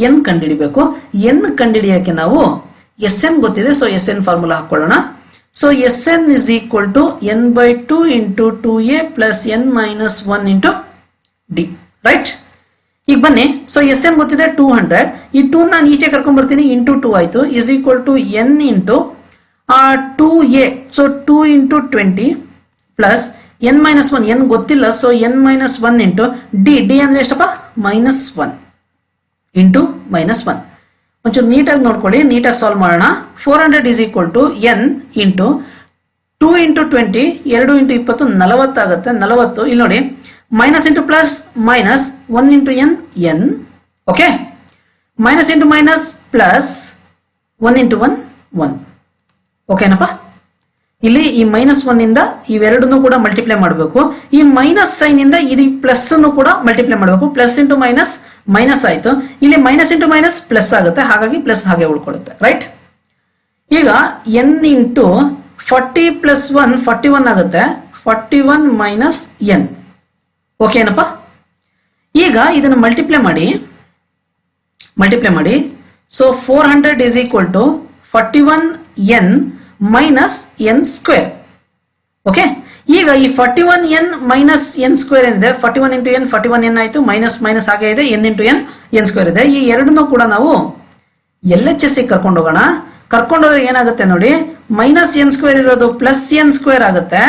ಎನ್ ಕಂಡುಹಿಡಿಬೇಕು. ಎನ್ ಕಂಡುಹಿಡಿಯಕ್ಕೆ ನಾವು SN ಗೊತ್ತಿದೆ, ಸೊ SN ಫಾರ್ಮುಲಾ ಹಾಕೊಳ್ಳೋಣ. So SN is equal to n/2 into 2a plus n minus 1 into D right. ಈಗ ಬನ್ನಿ, ಸೊ SN ಗೊತ್ತಿದೆ 200, ಈ 2 ನಾನು ಈಚೆ ಕರ್ಕೊಂಡ್ ಬರ್ತೀನಿ, ಇಂಟು 2 ಆಯ್ತು, is equal to n into 2a. So 2 into 20 plus n minus 1, n ಗೊತ್ತಿಲ್ಲ, so n minus 1 into D ಅಂದ್ರೆ ಎಷ್ಟಪ್ಪ, -1 ಇಂಟು -1. ಒಂಚೂರು ನೀಟಾಗಿ ನೋಡ್ಕೊಳ್ಳಿ, ನೀಟಾಗಿ ಸಾಲ್ವ್ ಮಾಡೋಣ. 400 is equal to n into 2 into 20, 2 into 20 40 ಆಗುತ್ತೆ. 40 ಇಲ್ಲಿ ನೋಡಿ, minus into plus minus 1 into n, okay, minus into minus plus 1 into 1, ಓಕೆನಪ್ಪ. ಇಲ್ಲಿ ಈ -1 ಇಂದ ಇವೆರಡನ್ನು ಕೂಡ ಮಲ್ಟಿಪ್ಲೈ ಮಾಡಬೇಕು. ಈ ಮೈನಸ್ ಸೈನ್ ಇಂದ ಇದು ಪ್ಲಸ್ ಅನ್ನು ಕೂಡ ಮಲ್ಟಿಪ್ಲೈ ಮಾಡಬೇಕು. ಪ್ಲಸ್ ಇಂಟು ಮೈನಸ್ ಮೈನಸ್ ಆಯ್ತು, ಇಲ್ಲಿ ಮೈನಸ್ ಇಂಟು ಮೈನಸ್ ಪ್ಲಸ್ ಆಗುತ್ತೆ, ಹಾಗಾಗಿ ಪ್ಲಸ್ ಹಾಗೆ ಉಳ್ಕೊಳ್ಳುತ್ತೆ ರೈಟ್. ಈಗ n ಇಂಟು 40 ಪ್ಲಸ್ 1 41 ಆಗುತ್ತೆ, 41 ಮೈನಸ್ n, ಓಕೆ ಏನಪ್ಪ. ಈಗ ಇದನ್ನು ಮಲ್ಟಿಪ್ಲೈ ಮಾಡಿ. So 400 is equal to 41n minus n square, okay. ಈಗ ಈ 41n ಮೈನಸ್ n ಸ್ಕ್ವೇರ್ ಏನಿದೆ, 41 ಇಂಟು n 41n ಆಯ್ತು, ಮೈನಸ್ ಮೈನಸ್ ಹಾಗೆ ಇದೆ, n ಇಂಟು n ಸ್ಕ್ವೇರ್ ಇದೆ. ಈ ಎರಡನ್ನೂ ಕೂಡ ನಾವು LHS ಕರ್ಕೊಂಡು ಹೋಗೋಣ. ಕರ್ಕೊಂಡೋದ್ರೆ ಏನಾಗುತ್ತೆ ನೋಡಿ, ಮೈನಸ್ n ಸ್ಕ್ವೇರ್ ಇರೋದು ಪ್ಲಸ್ n ಸ್ಕ್ವೇರ್ ಆಗುತ್ತೆ,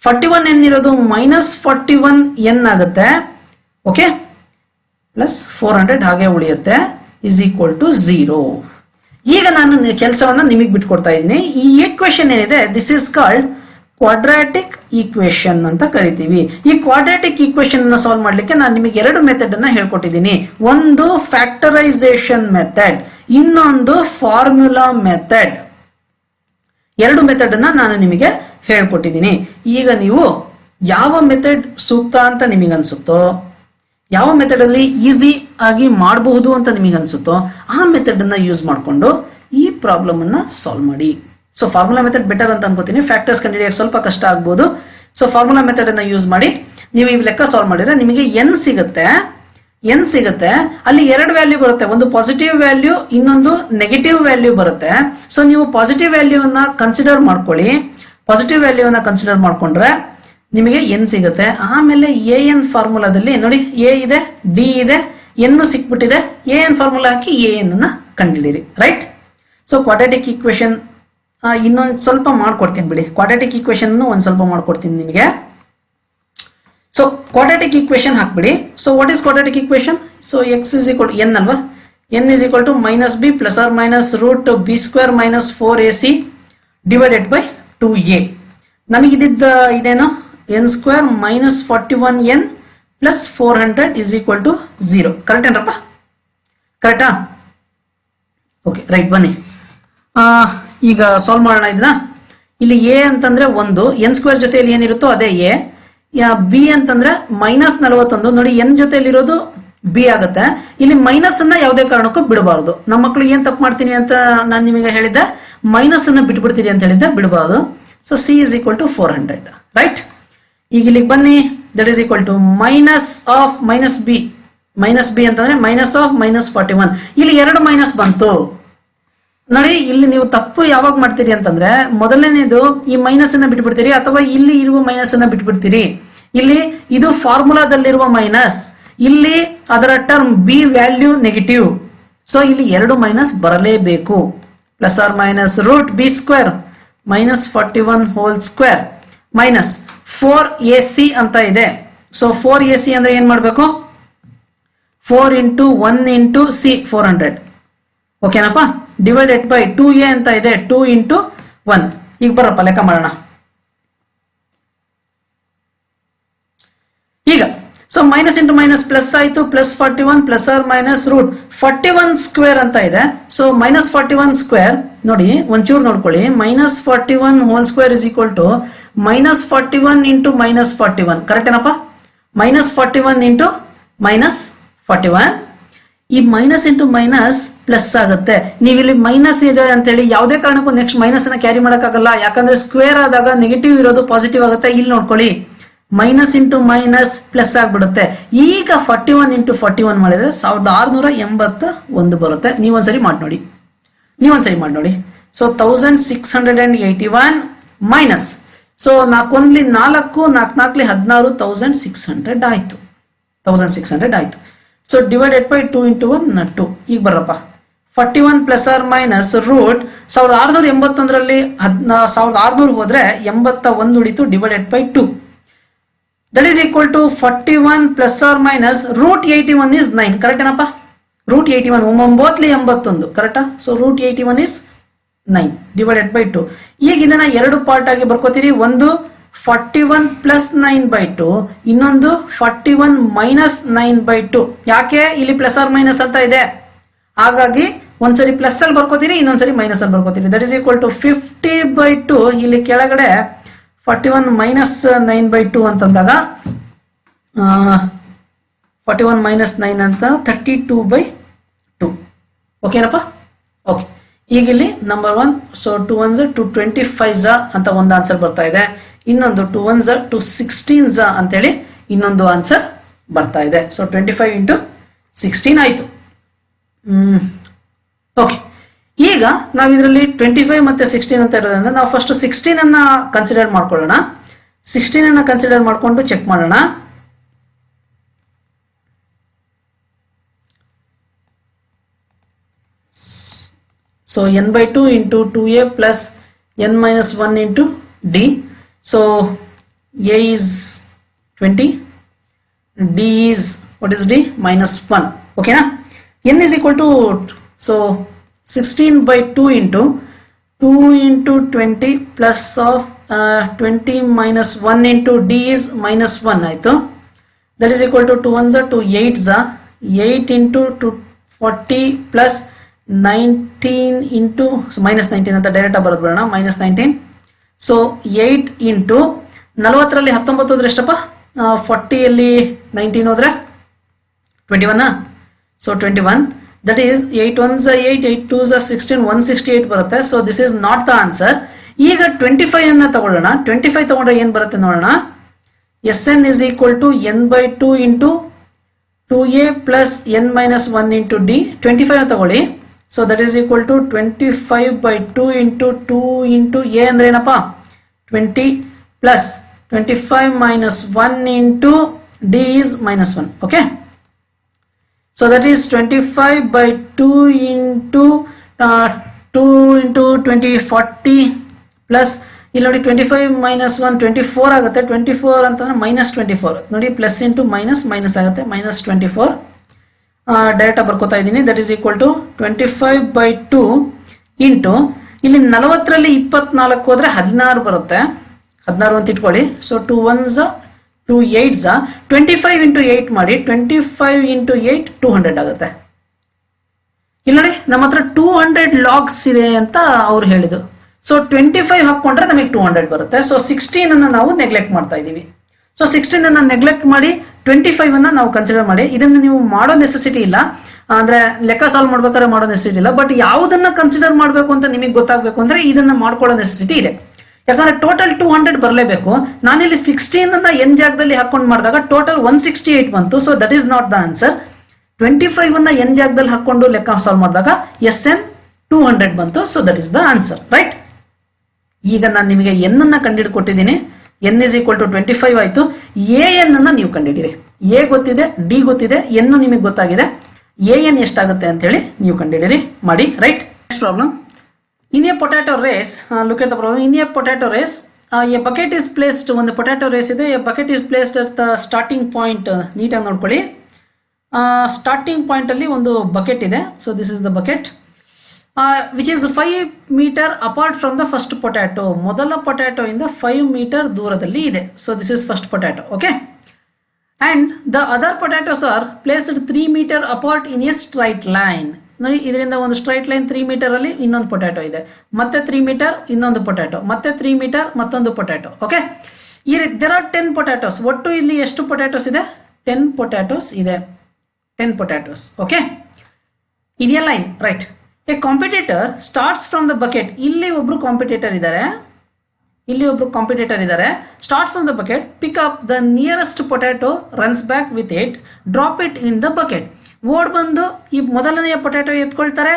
41n ಇರೋದು ಮೈನಸ್ 41n ಆಗುತ್ತೆ, ಓಕೆ, ಪ್ಲಸ್ 400 ಹಾಗೆ ಉಳಿಯುತ್ತೆ, ಇಸ್ ಈಕ್ವಲ್ ಟು 0. ಈಗ ನಾನು ಕೆಲಸವನ್ನ ನಿಮಗೆ ಬಿಟ್ಕೊಡ್ತಾ ಇದ್ದೀನಿ. ಈ ಈಕ್ವೇಶನ್ ಏನಿದೆ, this is called quadratic equation ಅಂತ ಕರಿತೀವಿ. ಈ ಕ್ವಾಡ್ರಾಟಿಕ್ ಈಕ್ವೇಶನ್ ಅನ್ನ ಸಾಲ್ವ್ ಮಾಡ್ಲಿಕ್ಕೆ ನಾನು ನಿಮಗೆ 2 ಮೆಥಡ್ ಅನ್ನ ಹೇಳ್ಕೊಟ್ಟಿದ್ದೀನಿ. ಒಂದು ಫ್ಯಾಕ್ಟರೈಸೇಷನ್ ಮೆಥಡ್, ಇನ್ನೊಂದು ಫಾರ್ಮುಲಾ ಮೆಥಡ್. 2 ಮೆಥಡ್ ಅನ್ನ ನಾನು ನಿಮಗೆ ಹೇಳ್ಕೊಟ್ಟಿದ್ದೀನಿ. ಈಗ ನೀವು ಯಾವ ಮೆಥಡ್ ಸೂಕ್ತ ಅಂತ ನಿಮಗೆ ಅನ್ಸುತ್ತೋ, ಯಾವ ಮೆಥಡ್ ಅಲ್ಲಿ ಈಸಿ ಆಗಿ ಮಾಡಬಹುದು ಅಂತ ನಿಮಗೆ ಅನ್ಸುತ್ತೋ ಆ ಮೆಥಡ್ ಅನ್ನ ಯೂಸ್ ಮಾಡಿಕೊಂಡು ಈ ಪ್ರಾಬ್ಲಮ್ ಅನ್ನ ಸಾಲ್ವ್ ಮಾಡಿ. ಸೊ ಫಾರ್ಮುಲಾ ಮೆಥಡ್ ಬೆಟರ್ ಅಂತ ಅನ್ಕೋತೀನಿ. ಫ್ಯಾಕ್ಟರ್ಸ್ ಕಂಡುಹಿಡಿಯಕ್ಕೆ ಸ್ವಲ್ಪ ಕಷ್ಟ ಆಗ್ಬೋದು. ಸೊ ಫಾರ್ಮುಲಾ ಮೆಥಡ್ ಅನ್ನ ಯೂಸ್ ಮಾಡಿ ನೀವು ಈ ಲೆಕ್ಕ ಸಾಲ್ವ್ ಮಾಡಿದ್ರೆ ನಿಮಗೆ n ಸಿಗುತ್ತೆ. ಅಲ್ಲಿ 2 ವ್ಯಾಲ್ಯೂ ಬರುತ್ತೆ, ಒಂದು ಪಾಸಿಟಿವ್ ವ್ಯಾಲ್ಯೂ, ಇನ್ನೊಂದು ನೆಗೆಟಿವ್ ವ್ಯಾಲ್ಯೂ ಬರುತ್ತೆ. ಸೊ ನೀವು ಪಾಸಿಟಿವ್ ವ್ಯಾಲ್ಯೂವನ್ನ ಕನ್ಸಿಡರ್ ಮಾಡ್ಕೊಳ್ಳಿ. ಪಾಸಿಟಿವ್ ವ್ಯಾಲ್ಯೂವನ್ನ ಕನ್ಸಿಡರ್ ಮಾಡ್ಕೊಂಡ್ರೆ ನಿಮಗೆ n ಸಿಗುತ್ತೆ. ಆಮೇಲೆ an ಫಾರ್ಮುಲಾದಲ್ಲಿ ನೋಡಿ, a ಇದೆ, d ಇದೆ, n ಸಿಕ್ಬಿಟ್ಟಿದೆ. an formula hockey an ಅನ್ನ ಕಂಡುಹಿಡಿಯಿರಿ ರೈಟ್. ಸೊ ಕ್ವಾಡ್ರಾಟಿಕ್ ಈಕ್ವೇಶನ್ ಇನ್ನೊಂದು ಸ್ವಲ್ಪ ಮಾಡ್ಕೊಡ್ತೀನಿ ಬಿಡಿ. ಕ್ವಾಡ್ರಾಟಿಕ್ ಈಕ್ವೇಶನ್ ಒಂದ್ ಸ್ವಲ್ಪ ಮಾಡ್ಕೊಡ್ತೀನಿ ನಿಮಗೆ. ಸೊ ಕ್ವಾಡ್ರಾಟಿಕ್ ಈಕ್ವೇಶನ್ ಹಾಕ್ಬಿಡಿ. So what is quadratic equation? So x is equal to n ಅಲ್ವಾ, n is equal to -b plus or minus root b² minus 4ac divided by 2a. ನಮಗಿದ್ದ ಇದೇನು N square minus 41n plus 400 is equal to 0. Correct ಏನ್ರಪ್ಪ? ಕರೆಕ್ಟಾ? Okay right. ಬನ್ನಿ ಈಗ solve ಮಾಡೋಣ ಇದನ್ನ. ಇಲ್ಲಿ ಎ ಅಂತಂದ್ರೆ 1, ಎನ್ ಸ್ಕ್ವೇರ್ ಜೊತೆಯಲ್ಲಿ ಏನಿರುತ್ತೋ ಅದೇ ಎ. ಬಿ ಅಂತಂದ್ರೆ ಮೈನಸ್ 41. ನೋಡಿ ಎನ್ ಜೊತೆಯಲ್ಲಿರೋದು ಬಿ ಆಗುತ್ತೆ. ಇಲ್ಲಿ ಮೈನಸ್ ಅನ್ನ ಯಾವುದೇ ಕಾರಣಕ್ಕೂ ಬಿಡಬಾರದು. ನಮ್ಮ ಮಕ್ಕಳು ಏನ್ ತಪ್ಪು ಮಾಡ್ತೀನಿ ಅಂತ ನಾನು ನಿಮಗೆ ಹೇಳಿದ್ದೆ, ಮೈನಸ್ ಅನ್ನ ಬಿಟ್ಬಿಡ್ತೀನಿ ಅಂತ ಹೇಳಿದ್ದೆ, ಬಿಡಬಾರದು. So C is equal to 400. Right. ಈಗ ಇಲ್ಲಿಗೆ ಬನ್ನಿ. That is equal to minus of minus B. Minus B ಅಂತಂದ್ರೆ ಮೈನಸ್ ಆಫ್ ಮೈನಸ್ 41. ಇಲ್ಲಿ 2 ಮೈನಸ್ ಬಂತು. ನೋಡಿ ಇಲ್ಲಿ ನೀವು ತಪ್ಪು ಯಾವಾಗ ಮಾಡ್ತೀರಿ ಅಂತಂದ್ರೆ, ಮೊದಲನೇದು ಈ ಮೈನಸ್ ಅನ್ನ ಬಿಟ್ಬಿಡ್ತೀರಿ ಅಥವಾ ಇಲ್ಲಿ ಇರುವ ಮೈನಸ್ ಅನ್ನ ಬಿಟ್ಬಿಡ್ತೀರಿ. ಇಲ್ಲಿ ಇದು ಫಾರ್ಮುಲಾದಲ್ಲಿರುವ ಮೈನಸ್, ಇಲ್ಲಿ ಅದರ term B value negative. So ಇಲ್ಲಿ 2 ಮೈನಸ್ ಬರಲೇಬೇಕು. Plus or minus root B square minus 41 whole square minus 4ac ಅಂತ ಇದೆ. ಸೊ 4ac ಅಂದ್ರೆ ಏನ್ ಮಾಡ್ಬೇಕು? 4 ಇಂಟು 1 ಇಂಟು ಸಿ 400. ಓಕೆನಪ್ಪ? ಡಿವೈಡೆಡ್ ಬೈ 2a ಅಂತ ಇದೆ, 2 ಇಂಟು 1. ಈಗ ಬರಪ್ಪ ಲೆಕ್ಕ ಮಾಡೋಣ. ಈಗ so minus into minus plus ಆಯ್ತು. Plus 41 plus or minus root 41 square ಅಂತ ಇದೆ. ಸೊ ಮೈನಸ್ 41 ಸ್ಕ್ವೇರ್ ನೋಡಿ ಒಂಚೂರು ನೋಡ್ಕೊಳ್ಳಿ. Minus 41 whole square is equal to minus 41 into minus 41. Correct ಏನಪ್ಪ? Minus 41 into minus 41. ಈ ಮೈನಸ್ ಇಂಟು ಮೈನಸ್ ಪ್ಲಸ್ ಆಗುತ್ತೆ. ನೀವು ಇಲ್ಲಿ ಮೈನಸ್ ಇದೆ ಅಂತ ಹೇಳಿ ಯಾವುದೇ ಕಾರಣಕ್ಕೂ ನೆಕ್ಸ್ಟ್ ಮೈನಸ್ ಅನ್ನ ಕ್ಯಾರಿ ಮಾಡಕ್ಕಾಗಲ್ಲ. ಯಾಕಂದ್ರೆ ಸ್ಕ್ವೇರ್ ಆದಾಗ ನೆಗೆಟಿವ್ ಇರೋದು ಪಾಸಿಟಿವ್ ಆಗುತ್ತೆ. ಇಲ್ಲಿ ನೋಡ್ಕೊಳ್ಳಿ, ಮೈನಸ್ ಇಂಟು ಮೈನಸ್ ಪ್ಲಸ್ ಆಗ್ಬಿಡುತ್ತೆ. ಈಗ 41 ಇಂಟು 41 ಮಾಡಿದ್ರೆ 1681 ಬರುತ್ತೆ. ನೀವೊಂದ್ಸರಿ ಮಾಡಿ ನೋಡಿ. ಸೊ 1681 ಮೈನಸ್, ಸೊ 4 4 4 16 1600 ಆಯ್ತು. 1600 ಆಯ್ತು. So divided by 2 into 1 2. ಈಗ ಬರ್ರಪ್ಪ 41 ಪ್ಲಸ್ ಆರ್ ಮೈನಸ್ ರೂಟ್ 1681ರಲ್ಲಿ 1600 ಹೋದ್ರೆ 81 ಉಳಿತು. Divided by 2. That is equal to 41 plus or minus root 81 is 9. Correct ಏನಪ್ಪ? root 81 9 81. ಕರೆಕ್ಟಾ? So root 81 is 9 divided by 2. ಈಗ ಇದನ್ನ 2 ಪಾರ್ಟ್ ಆಗಿ ಬರ್ಕೋತೀರಿ. ಒಂದು 41 ಪ್ಲಸ್ 9 ಬೈ 2, ಇನ್ನೊಂದು 41 ಮೈನಸ್ 9 ಬೈ 2. ಯಾಕೆ ಇಲ್ಲಿ ಪ್ಲಸ್ ಆರ್ ಮೈನಸ್ ಅಂತ ಇದೆ, ಹಾಗಾಗಿ ಒಂದ್ಸರಿ ಪ್ಲಸ್ ಅಲ್ಲಿ ಬರ್ಕೋತೀರಿ, ಇನ್ನೊಂದ್ಸರಿ ಮೈನಸ್ ಅಲ್ಲಿ ಬರ್ಕೋತೀರಿ. That is equal to 50 by 2. ಇಲ್ಲಿ ಕೆಳಗಡೆ 41 ಮೈನಸ್ 9 ಬೈ 2 ಅಂತಂದಾಗ 41 ಮೈನಸ್ 9 ಅಂತ 32 ಬೈ 2. ಓಕೆನಪ್ಪ? ಓಕೆ. ಈಗ ಇಲ್ಲಿ ನಂಬರ್ 1, ಸೊ 2 1s 225 ಅಂತ ಒಂದು ಆನ್ಸರ್ ಬರ್ತಾ ಇದೆ. ಇನ್ನೊಂದು 2 1s 216 ಅಂತೇಳಿ ಇನ್ನೊಂದು ಆನ್ಸರ್ ಬರ್ತಾ ಇದೆ. ಸೊ 25 ಇಂಟು 16 ಆಯ್ತು. ಓಕೆ. ಈಗ ನಾವು ಇದರಲ್ಲಿ 25 ಮತ್ತೆ 16 ಅಂತ ಇರೋದ್ರಿಂದ ನಾವು ಫಸ್ಟ್ 16 ಅನ್ನ ಕನ್ಸಿಡರ್ ಮಾಡ್ಕೊಳ್ಳೋಣ. 16 ಅನ್ನ ಕನ್ಸಿಡರ್ ಮಾಡ್ಕೊಂಡು ಚೆಕ್ ಮಾಡೋಣ. So n by 2 into 2a plus n minus 1 into d. So a is 20, d is what is d? minus 1. ಓಕೆನಾ? n is equal to, so 16 by 2 into 20 plus of 20 minus 1 into d is minus 1 ಆಯ್ತು. That is equal to 2 1s 2 8s 8 into 240 plus 19 into, so minus 19 ಅಂತ direct ಆಗಿ ಬರೋದು ಬೇಡ, minus 19. So 8 into 40ರಲ್ಲಿ 19 ಹೋದ್ರೆ ಎಷ್ಟಪ್ಪ? 40ಯಲ್ಲಿ 19 ಹೋದ್ರೆ 21. So 21. That is 8 1s 8, 8 2s 16, 168 ಬರುತ್ತೆ. So this is not the answer. ಈಗ 25 ಅನ್ನ ತಗೊಳ್ಳೋಣ. 25 ತಗೊಂಡ್ರೆ ಏನ್ ಬರುತ್ತೆ ನೋಡೋಣ. Sn is equal to n by 2 into 2a plus n minus 1 into d. 25 ತಗೊಳ್ಳಿ. So that is equal to 25 by 2 into 2 into a ಅಂದ್ರೆ ಏನಪ್ಪ? 20 plus 25 minus 1 into d is minus 1. Okay. So that is 25 by 2 into 20 40 plus ಇಲ್ಲಿ ನೋಡಿ 25 minus 1 24 ಆಗುತ್ತೆ. 24 ಅಂತಂದ್ರೆ minus 24 ನೋಡಿ, plus into minus minus ಆಗುತ್ತೆ, minus 24. Direct ಬರ್ಕೋತಾ ಇದ್ದೀನಿ. That is equal to 25 by 2 into ಇಲ್ಲಿ 40ರಲ್ಲಿ 24 ಹೋದ್ರೆ 16 ಬರುತ್ತೆ. 16 ಅಂತ ಇಟ್ಕೊಳ್ಳಿ. ಸೊ 2 1s 2 8s 25 ಇಂಟು 8 ಮಾಡಿ, 25 ಇಂಟು 8 200 ಆಗುತ್ತೆ. ಇಲ್ಲಿ ನೋಡಿ ನಮ್ಮ ಹತ್ರ 200 ಲಾಗ್ಸ್ ಇದೆ ಅಂತ ಅವ್ರು ಹೇಳಿದ್ರು. ಸೊ 25 ಹಾಕೊಂಡ್ರೆ ನಮಗೆ 200 ಬರುತ್ತೆ. ಸೊ 16 ಅನ್ನ ನಾವು ನೆಗ್ಲೆಕ್ಟ್ ಮಾಡ್ತಾ ಇದೀವಿ. ಸೊ 16 ಅನ್ನ ನೆಗ್ಲೆಕ್ಟ್ ಮಾಡಿ 25 ಅನ್ನ ನಾವು ಕನ್ಸಿಡರ್ ಮಾಡಿ. ಇದನ್ನ ನೀವು ಮಾಡೋ ನೆಸೆಸಿಟಿ ಇಲ್ಲ, ಅಂದ್ರೆ ಲೆಕ್ಕ ಸಾಲ್ವ್ ಮಾಡ್ಬೇಕಾದ್ರೆ ಮಾಡೋ ನೆಸೆಸಿಟಿ ಇಲ್ಲ. ಬಟ್ ಯಾವುದನ್ನ ಕನ್ಸಿಡರ್ ಮಾಡಬೇಕು ಅಂತ ನಿಮಗೆ ಗೊತ್ತಾಗಬೇಕು ಅಂದ್ರೆ ಇದನ್ನ ಮಾಡ್ಕೊಳ್ಳೋ ನೆಸೆಸಿಟಿ ಇದೆ. ಯಾಕಂದ್ರೆ ಟೋಟಲ್ 200 ಬರಲೇಬೇಕು. ನಾನಿಲ್ಲಿ 16 ಅನ್ನ ಎನ್ ಜಾಗದಲ್ಲಿ ಹಾಕೊಂಡು ಮಾಡಿದಾಗ ಟೋಟಲ್ 168 ಬಂತು. So that is not the answer. 25 ಅನ್ನ ಎನ್ ಜಾಗದಲ್ಲಿ ಹಾಕೊಂಡು ಲೆಕ್ಕ ಸಾಲ್ವ್ ಮಾಡಿದಾಗ SN 200 ಬಂತು. So that is the answer, right. ಈಗ ನಾನು ನಿಮಗೆ ಎನ್ ಅನ್ನ ಕಂಡುಹಿಡಿದು ಕೊಟ್ಟಿದ್ದೀನಿ. ಎನ್ ಇಸ್ ಈಕ್ವಲ್ ಟು 25 ಆಯ್ತು. AN ಅನ್ನ ನೀವು ಕಂಡುಹಿಡಿರಿ. ಎ ಗೊತ್ತಿದೆ, ಡಿ ಗೊತ್ತಿದೆ, ಎನ್ ನಿಮಗೆ ಗೊತ್ತಾಗಿದೆ. AN ಎಷ್ಟಾಗುತ್ತೆ ಅಂತ ಹೇಳಿ ನೀವು ಕಂಡುಹಿಡಿರಿ, ಮಾಡಿ, right. Next problem. In a potato race, look at the problem. In a potato race, a bucket is placed, ಒಂದು ಪೊಟ್ಯಾಟೊ ರೇಸ್ ಇದೆ. A bucket is placed at the starting point. ನೀಟಾಗಿ ನೋಡ್ಕೊಳ್ಳಿ. ಸ್ಟಾರ್ಟಿಂಗ್ ಪಾಯಿಂಟ್ ಅಲ್ಲಿ ಒಂದು bucket ಇದೆ. So this is the bucket which is 5 metre apart from the first potato. ಮೊದಲ potato ಇಂದ 5 metre ದೂರದಲ್ಲಿ ಇದೆ. So this is first potato, okay. And the other potatoes are placed 3 metre apart in a straight line. ನೋಡಿ, ಇದರಿಂದ ಒಂದು straight line 3 metre ಅಲ್ಲಿ ಇನ್ನೊಂದು potato ಇದೆ, ಮತ್ತೆ 3 ಮೀಟರ್ ಇನ್ನೊಂದು ಪೊಟ್ಯಾಟೊ, ಮತ್ತೆ 3 ಮೀಟರ್ ಮತ್ತೊಂದು ಪೊಟ್ಯಾಟೊ, ಓಕೆ. ಈ ರೀತಿ ದೇರ್ ಆರ್ 10 ಪೊಟ್ಯಾಟೋಸ್. ಒಟ್ಟು ಇಲ್ಲಿ ಎಷ್ಟು ಪೊಟ್ಯಾಟೋಸ್ ಇದೆ? 10 ಪೊಟ್ಯಾಟೋಸ್ ಇದೆ. 10 ಪೊಟ್ಯಾಟೋಸ್, ಓಕೆ. ಇದೆಯಾ line, right. A competitor starts from the bucket. ಇಲ್ಲಿ ಒಬ್ರು ಕಾಂಪಿಟೇಟರ್ ಇದ್ದಾರೆ, starts from the bucket, pick up the nearest potato, runs back with it, drop it in the bucket. ಓಡ್ ಬಂದು ಈ ಮೊದಲನೆಯ ಪೊಟ್ಯಾಟೊ ಎತ್ಕೊಳ್ತಾರೆ,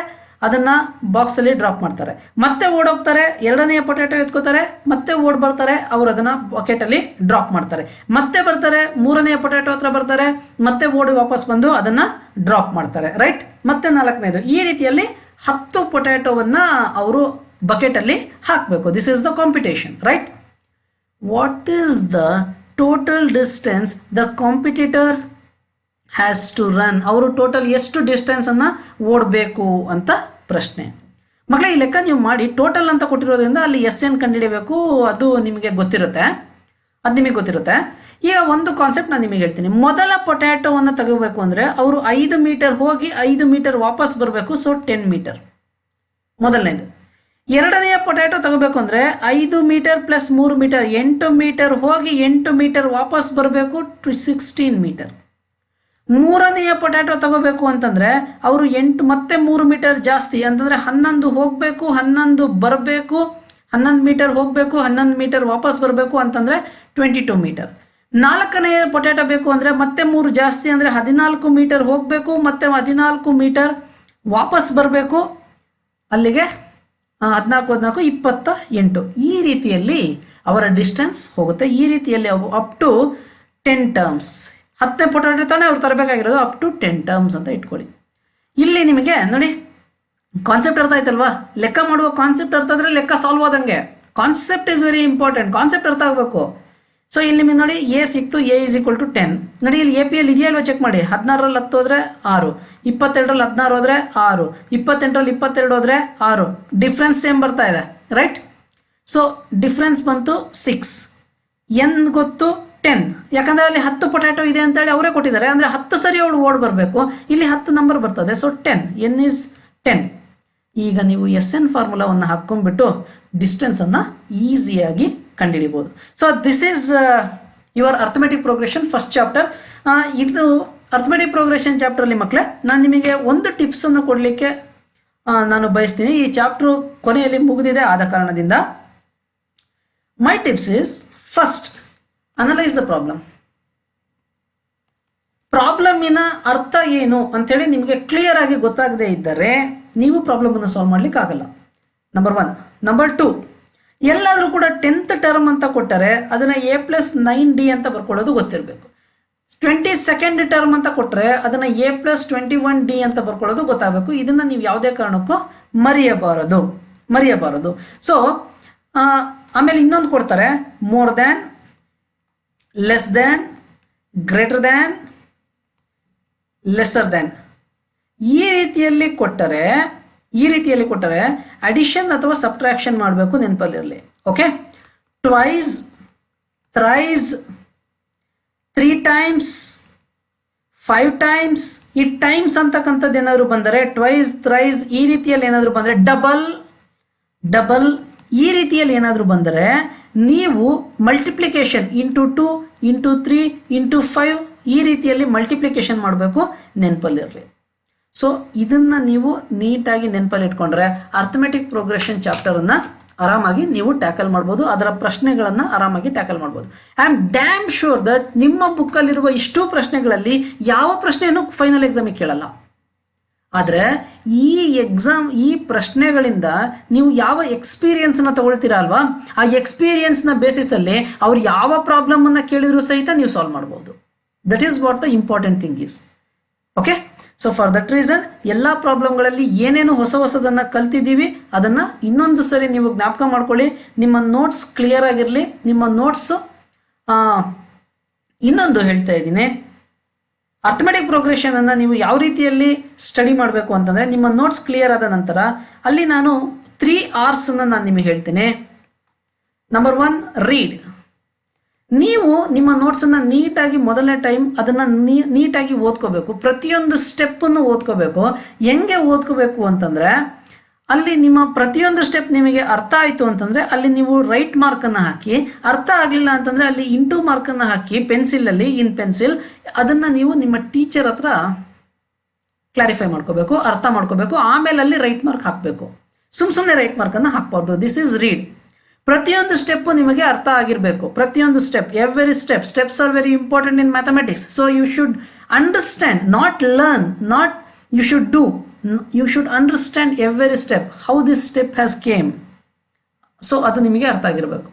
ಅದನ್ನ ಬಾಕ್ಸ್ ಅಲ್ಲಿ ಡ್ರಾಪ್ ಮಾಡ್ತಾರೆ. ಮತ್ತೆ ಓಡೋಗ್ತಾರೆ, ಎರಡನೆಯ ಪೊಟ್ಯಾಟೊ ಎತ್ಕೋತಾರೆ, ಮತ್ತೆ ಓಡ್ ಬರ್ತಾರೆ, ಅವ್ರು ಅದನ್ನ ಬಕೆಟ್ ಅಲ್ಲಿ ಡ್ರಾಪ್ ಮಾಡ್ತಾರೆ. ಮತ್ತೆ ಬರ್ತಾರೆ, ಮೂರನೆಯ ಪೊಟ್ಯಾಟೊ ಹತ್ರ ಬರ್ತಾರೆ, ಮತ್ತೆ ಓಡಿ ವಾಪಸ್ ಬಂದು ಅದನ್ನ ಡ್ರಾಪ್ ಮಾಡ್ತಾರೆ, ರೈಟ್. ಮತ್ತೆ ನಾಲ್ಕನೇದು. ಈ ರೀತಿಯಲ್ಲಿ 10 ಪೊಟ್ಯಾಟೊವನ್ನ ಅವರು ಬಕೆಟ್ ಅಲ್ಲಿ ಹಾಕಬೇಕು. This is the competition, right. What is the total distance the competitor has to run. ಅವರು ಟೋಟಲ್ ಎಷ್ಟು ಡಿಸ್ಟೆನ್ಸ್ ಅನ್ನ ಓಡಬೇಕು ಅಂತ ಪ್ರಶ್ನೆ. ಮಕ್ಕಳೇ, ಈ ಲೆಕ್ಕ ನೀವು ಮಾಡಿ. ಟೋಟಲ್ ಅಂತ ಕೊಟ್ಟಿರೋದ್ರಿಂದ ಅಲ್ಲಿ SN ಕಂಡುಹಿಡಿಯಬೇಕು. ಅದು ನಿಮಗೆ ಗೊತ್ತಿರುತ್ತೆ. ಈಗ ಒಂದು ಕಾನ್ಸೆಪ್ಟ್ ನಾನು ನಿಮಗೆ ಹೇಳ್ತೀನಿ. ಮೊದಲ ಪೊಟ್ಯಾಟೋವನ್ನು ತೆಗೋಬೇಕು ಅಂದರೆ ಅವರು 5 ಮೀಟರ್ ಹೋಗಿ 5 ಮೀಟರ್ ವಾಪಸ್ ಬರಬೇಕು. ಸೊ 10 ಮೀಟರ್ ಮೊದಲನೇದು. ಎರಡನೆಯ ಪೊಟ್ಯಾಟೊ ತಗೋಬೇಕು ಅಂದರೆ 5 ಮೀಟರ್ ಪ್ಲಸ್ 3 ಮೀಟರ್ 8 ಮೀಟರ್ ಹೋಗಿ 8 ಮೀಟರ್ ವಾಪಸ್ ಬರಬೇಕು, 16 ಮೀಟರ್. ಮೂರನೆಯ ಪೊಟ್ಯಾಟೊ ತಗೋಬೇಕು ಅಂತಂದ್ರೆ ಅವರು 8 ಮತ್ತೆ 3 ಮೀಟರ್ ಜಾಸ್ತಿ ಅಂತಂದ್ರೆ 11 ಹೋಗಬೇಕು, 11 ಬರಬೇಕು, 11 ಮೀಟರ್ ಹೋಗಬೇಕು, 11 ಮೀಟರ್ ವಾಪಸ್ ಬರಬೇಕು ಅಂತಂದ್ರೆ 22 ಮೀಟರ್. ನಾಲ್ಕನೆಯ ಪೊಟ್ಯಾಟೊ ಬೇಕು ಅಂದ್ರೆ ಮತ್ತೆ 3 ಜಾಸ್ತಿ ಅಂದ್ರೆ 14 ಮೀಟರ್ ಹೋಗಬೇಕು, ಮತ್ತೆ 14 ಮೀಟರ್ ವಾಪಸ್ ಬರಬೇಕು. ಅಲ್ಲಿಗೆ 14 28. ಈ ರೀತಿಯಲ್ಲಿ ಅವರ ಡಿಸ್ಟೆನ್ಸ್ ಹೋಗುತ್ತೆ. ಈ ರೀತಿಯಲ್ಲಿ ಅಪ್ ಟು 10 ಟರ್ಮ್ಸ್. 10 ಪೊಟ್ಯಾಟೊ ತಾನೇ ಅವ್ರು ತರಬೇಕಾಗಿರೋದು. ಅಪ್ ಟು 10 ಟರ್ಮ್ಸ್ ಅಂತ ಇಟ್ಕೊಳ್ಳಿ. ಇಲ್ಲಿ ನಿಮಗೆ ನೋಡಿ ಕಾನ್ಸೆಪ್ಟ್ ಅರ್ಥ ಆಯ್ತಲ್ವಾ? ಲೆಕ್ಕ ಮಾಡುವ ಕಾನ್ಸೆಪ್ಟ್ ಅರ್ಥ ಆದ್ರೆ ಲೆಕ್ಕ ಸಾಲ್ವ್ ಆದಂಗೆ. Concept is very important. Concept ಅರ್ಥ ಆಗಬೇಕು. ಸೊ ಇಲ್ಲಿ ನಿಮಗೆ ನೋಡಿ ಎ ಸಿಕ್ತು, ಎ ಇಸ್ ಈಕ್ವಲ್ ಟು 10. ನೋಡಿ ಇಲ್ಲಿ APL ಇದೆಯಾ ಇಲ್ವಾ ಚೆಕ್ ಮಾಡಿ. 16ರಲ್ಲಿ 10 ಹೋದ್ರೆ 6, 22ರಲ್ಲಿ 16 ಹೋದ್ರೆ 6, 28ರಲ್ಲಿ 22 ಹೋದ್ರೆ 6. ಡಿಫ್ರೆನ್ಸ್ ಸೇಮ್ ಬರ್ತಾ ಇದೆ, ರೈಟ್. ಸೊ ಡಿಫ್ರೆನ್ಸ್ ಬಂತು 6. ಎನ್ ಗೊತ್ತು 10, ಯಾಕಂದ್ರೆ ಅಲ್ಲಿ 10 ಪೊಟ್ಯಾಟೊ ಇದೆ ಅಂತ ಹೇಳಿ ಅವರೇ ಕೊಟ್ಟಿದ್ದಾರೆ. ಅಂದ್ರೆ 10 ಸರಿ ಅವಳು ಓಡ್ ಬರಬೇಕು. ಇಲ್ಲಿ 10 ನಂಬರ್ ಬರ್ತದೆ. So 10, N is 10. ಈಗ ನೀವು SN ಫಾರ್ಮುಲಾವನ್ನು ಹಾಕೊಂಡ್ಬಿಟ್ಟು ಡಿಸ್ಟೆನ್ಸ್ ಅನ್ನ ಈಸಿಯಾಗಿ ಕಂಡುಹಿಡಿಬಹುದು. So this is your arithmetic progression first chapter. ಇದು ಅರ್ಥಮೆಟಿಕ್ ಪ್ರೋಗ್ರೆಷನ್ ಚಾಪ್ಟರ್ ಅಲ್ಲಿ ಮಕ್ಕಳೇ ನಾನು ನಿಮಗೆ ಒಂದು ಟಿಪ್ಸ್ ಅನ್ನು ಕೊಡಲಿಕ್ಕೆ ನಾನು ಬಯಸ್ತೀನಿ. ಈ ಚಾಪ್ಟರ್ ಕೊನೆಯಲ್ಲಿ ಮುಗಿದಿದೆ ಆದ ಕಾರಣದಿಂದ my tips is first analyse the problem. ಪ್ರಾಬ್ಲಮಿನ ಅರ್ಥ ಏನು ಅಂತೇಳಿ ನಿಮಗೆ ಕ್ಲಿಯರ್ ಆಗಿ ಗೊತ್ತಾಗದೇ ಇದ್ದರೆ ನೀವು ಪ್ರಾಬ್ಲಮ್ ಅನ್ನು ಸಾಲ್ವ್ ಮಾಡ್ಲಿಕ್ಕೆ ಆಗಲ್ಲ. ನಂಬರ್ 1. ನಂಬರ್ 2, ಎಲ್ಲಾದರೂ ಕೂಡ 10th ಟರ್ಮ್ ಅಂತ ಕೊಟ್ಟರೆ ಅದನ್ನ A+9D ಅಂತ ಬರ್ಕೊಳ್ಳೋದು ಗೊತ್ತಿರಬೇಕು. 22nd ಟರ್ಮ್ ಅಂತ ಕೊಟ್ಟರೆ ಅದನ್ನ A+21D ಅಂತ ಬರ್ಕೊಳ್ಳೋದು ಗೊತ್ತಾಗಬೇಕು. ಇದನ್ನ ನೀವು ಯಾವುದೇ ಕಾರಣಕ್ಕೂ ಮರೆಯಬಾರದು. ಸೊ ಆಮೇಲೆ ಇನ್ನೊಂದು ಕೊಡ್ತಾರೆ, more than, less than, greater than, lesser than. ಈ ರೀತಿಯಲ್ಲಿ ಕೊಟ್ಟರೆ ಅಡಿಷನ್ ಅಥವಾ ಸಬ್ಟ್ರಾಕ್ಷನ್ ಮಾಡಬೇಕು, ನೆನಪಲ್ಲಿರಲಿ. Okay. Twice thrice, 3 times, 5 times. ಈ ಟೈಮ್ಸ್ ಅಂತಕ್ಕಂಥದ್ದು ಏನಾದ್ರು ಬಂದರೆ, ಟ್ವೈಸ್, ಥ್ರೈಸ್ ಈ ರೀತಿಯಲ್ಲಿ ಏನಾದ್ರು ಬಂದರೆ, ಡಬಲ್ ಈ ರೀತಿಯಲ್ಲಿ ಏನಾದರೂ ಬಂದರೆ ನೀವು ಮಲ್ಟಿಪ್ಲಿಕೇಶನ್ ಇಂಟು 2 ಇಂಟು 3 ಇಂಟು 5 ಈ ರೀತಿಯಲ್ಲಿ ಮಲ್ಟಿಪ್ಲಿಕೇಶನ್ ಮಾಡಬೇಕು, ನೆನಪಲ್ಲಿರಲಿ. ಸೊ ಇದನ್ನು ನೀವು ನೀಟಾಗಿ ನೆನಪಲ್ಲಿ ಇಟ್ಕೊಂಡ್ರೆ ಅರ್ಥಮೆಟಿಕ್ ಪ್ರೋಗ್ರೆಷನ್ ಚಾಪ್ಟರನ್ನು ಆರಾಮಾಗಿ ನೀವು ಟ್ಯಾಕಲ್ ಮಾಡ್ಬೋದು, ಅದರ ಪ್ರಶ್ನೆಗಳನ್ನು ಆರಾಮಾಗಿ ಟ್ಯಾಕಲ್ ಮಾಡ್ಬೋದು. I am dam sure that ನಿಮ್ಮ ಬುಕ್ಕಲ್ಲಿರುವ ಇಷ್ಟು ಪ್ರಶ್ನೆಗಳಲ್ಲಿ ಯಾವ ಪ್ರಶ್ನೆಯನ್ನು ಫೈನಲ್ ಎಕ್ಸಾಮಿಗೆ ಕೇಳಲ್ಲ. ಆದರೆ ಈ ಪ್ರಶ್ನೆಗಳಿಂದ ನೀವು ಯಾವ ಎಕ್ಸ್ಪೀರಿಯನ್ಸ್ನ ತಗೊಳ್ತೀರಾ ಅಲ್ವಾ, ಆ ಎಕ್ಸ್ಪೀರಿಯನ್ಸ್ನ ಬೇಸಿಸಲ್ಲಿ ಅವ್ರು ಯಾವ ಪ್ರಾಬ್ಲಮನ್ನು ಕೇಳಿದ್ರು ಸಹಿತ ನೀವು ಸಾಲ್ವ್ ಮಾಡ್ಬೋದು. That is what the important thing is. Okay, so for that reason ಎಲ್ಲ ಪ್ರಾಬ್ಲಮ್ಗಳಲ್ಲಿ ಏನೇನು ಹೊಸದನ್ನು ಕಲ್ತಿದ್ದೀವಿ ಅದನ್ನು ಇನ್ನೊಂದು ಸರಿ ನೀವು ಜ್ಞಾಪಕ ಮಾಡ್ಕೊಳ್ಳಿ. ನಿಮ್ಮ ನೋಟ್ಸ್ ಕ್ಲಿಯರ್ ಆಗಿರಲಿ. ನಿಮ್ಮ ನೋಟ್ಸು ಇನ್ನೊಂದು ಹೇಳ್ತಾ ಇದ್ದೀನಿ, ಅರ್ಥಮೆಟಿಕ್ ಪ್ರೋಗ್ರೆಷನ್ ಅನ್ನು ನೀವು ಯಾವ ರೀತಿಯಲ್ಲಿ ಸ್ಟಡಿ ಮಾಡಬೇಕು ಅಂತಂದರೆ, ನಿಮ್ಮ ನೋಟ್ಸ್ ಕ್ಲಿಯರ್ ಆದ ನಂತರ ಅಲ್ಲಿ ನಾನು 3 R's ನಾನು ನಿಮಗೆ ಹೇಳ್ತೇನೆ. Number 1, read. ನೀವು ನಿಮ್ಮ ನೋಟ್ಸನ್ನು ನೀಟಾಗಿ ಮೊದಲನೇ ಟೈಮ್ ಅದನ್ನು ನೀಟಾಗಿ ಓದ್ಕೋಬೇಕು. ಪ್ರತಿಯೊಂದು ಸ್ಟೆಪ್ಪನ್ನು ಓದ್ಕೋಬೇಕು. ಹೆಂಗೆ ಓದ್ಕೋಬೇಕು ಅಂತಂದರೆ, ಅಲ್ಲಿ ನಿಮ್ಮ ಪ್ರತಿಯೊಂದು ಸ್ಟೆಪ್ ನಿಮಗೆ ಅರ್ಥ ಆಯಿತು ಅಂತಂದರೆ ಅಲ್ಲಿ ನೀವು ರೈಟ್ ಮಾರ್ಕನ್ನು ಹಾಕಿ, ಅರ್ಥ ಆಗಲಿಲ್ಲ ಅಂತಂದರೆ ಅಲ್ಲಿ ಇಂಟು ಮಾರ್ಕನ್ನು ಹಾಕಿ ಪೆನ್ಸಿಲಲ್ಲಿ, ಇನ್ ಪೆನ್ಸಿಲ್ ಅದನ್ನು ನೀವು ನಿಮ್ಮ ಟೀಚರ್ ಹತ್ರ ಕ್ಲಾರಿಫೈ ಮಾಡ್ಕೋಬೇಕು, ಅರ್ಥ ಮಾಡ್ಕೋಬೇಕು. ಆಮೇಲೆ ಅಲ್ಲಿ ರೈಟ್ ಮಾರ್ಕ್ ಹಾಕಬೇಕು. ಸುಮ್ಮನೆ ರೈಟ್ ಮಾರ್ಕನ್ನು ಹಾಕ್ಬಾರ್ದು. This is read. ಪ್ರತಿಯೊಂದು ಸ್ಟೆಪ್ಪು ನಿಮಗೆ ಅರ್ಥ ಆಗಿರಬೇಕು. ಪ್ರತಿಯೊಂದು step, every steps are very important in mathematics. So you should understand, not learn, not you should do. You should understand every step, how this step has came. So ಅದು ನಿಮಗೆ ಅರ್ಥ ಆಗಿರಬೇಕು.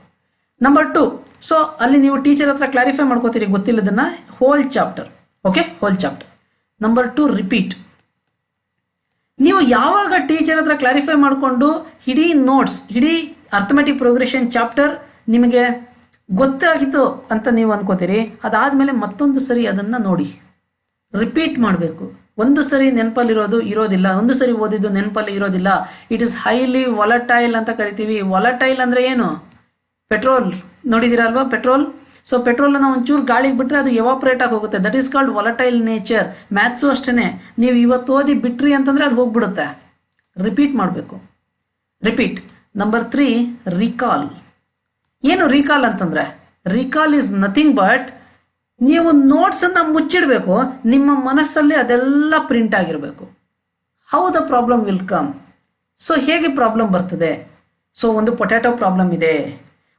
Number 2, so ಅಲ್ಲಿ ನೀವು teacher ಹತ್ರ clarify ಮಾಡ್ಕೋತೀರಿ ಗೊತ್ತಿಲ್ಲದನ್ನ, whole chapter. Okay, whole chapter. Number 2, repeat. ನೀವು ಯಾವಾಗ ಟೀಚರ್ ಹತ್ರ ಕ್ಲಾರಿಫೈ ಮಾಡಿಕೊಂಡು ಇಡೀ ನೋಟ್ಸ್, ಇಡೀ ಅರ್ಥಮೆಟಿಕ್ ಪ್ರೋಗ್ರೆಷನ್ ಚಾಪ್ಟರ್ ನಿಮಗೆ ಗೊತ್ತಾಗಿತ್ತು ಅಂತ ನೀವು ಅನ್ಕೋತೀರಿ, ಅದಾದಮೇಲೆ ಮತ್ತೊಂದು ಸರಿ ಅದನ್ನು ನೋಡಿ ರಿಪೀಟ್ ಮಾಡಬೇಕು. ಒಂದು ಸರಿ ನೆನಪಲ್ಲಿರೋದು ಇರೋದಿಲ್ಲ, ಒಂದು ಸರಿ ಓದಿದ್ದು ನೆನಪಲ್ಲಿ ಇರೋದಿಲ್ಲ. ಇಟ್ ಇಸ್ ಹೈಲಿ ವಾಲಟೈಲ್ ಅಂತ ಕರಿತೀವಿ. ವಾಲಟೈಲ್ ಅಂದರೆ ಏನು? ಪೆಟ್ರೋಲ್ ನೋಡಿದಿರಲ್ವಾ, ಪೆಟ್ರೋಲ್. ಸೊ ಪೆಟ್ರೋಲನ್ನು ಒಂಚೂರು ಗಾಳಿಗೆ ಬಿಟ್ಟರೆ ಅದು ಎವಾಪ್ರೇಟ್ ಆಗಿ ಹೋಗುತ್ತೆ. That is called volatile nature. Maths ಅಷ್ಟೇ, ನೀವು ಇವತ್ತು ಓದಿ ಬಿಟ್ರಿ ಅಂತಂದರೆ ಅದು ಹೋಗ್ಬಿಡುತ್ತೆ. ರಿಪೀಟ್ ಮಾಡಬೇಕು, ರಿಪೀಟ್. Number 3, recall. ಏನು ರೀಕಾಲ್ ಅಂತಂದರೆ, ರೀಕಾಲ್ ಈಸ್ ನಥಿಂಗ್ ಬಟ್ ನೀವು ನೋಟ್ಸನ್ನು ಮುಚ್ಚಿಡಬೇಕು, ನಿಮ್ಮ ಮನಸ್ಸಲ್ಲಿ ಅದೆಲ್ಲ ಪ್ರಿಂಟ್ ಆಗಿರಬೇಕು. How the problem will come. So ಹೇಗೆ ಪ್ರಾಬ್ಲಮ್ ಬರ್ತದೆ? ಸೊ ಒಂದು ಪೊಟ್ಯಾಟೊ ಪ್ರಾಬ್ಲಮ್ ಇದೆ,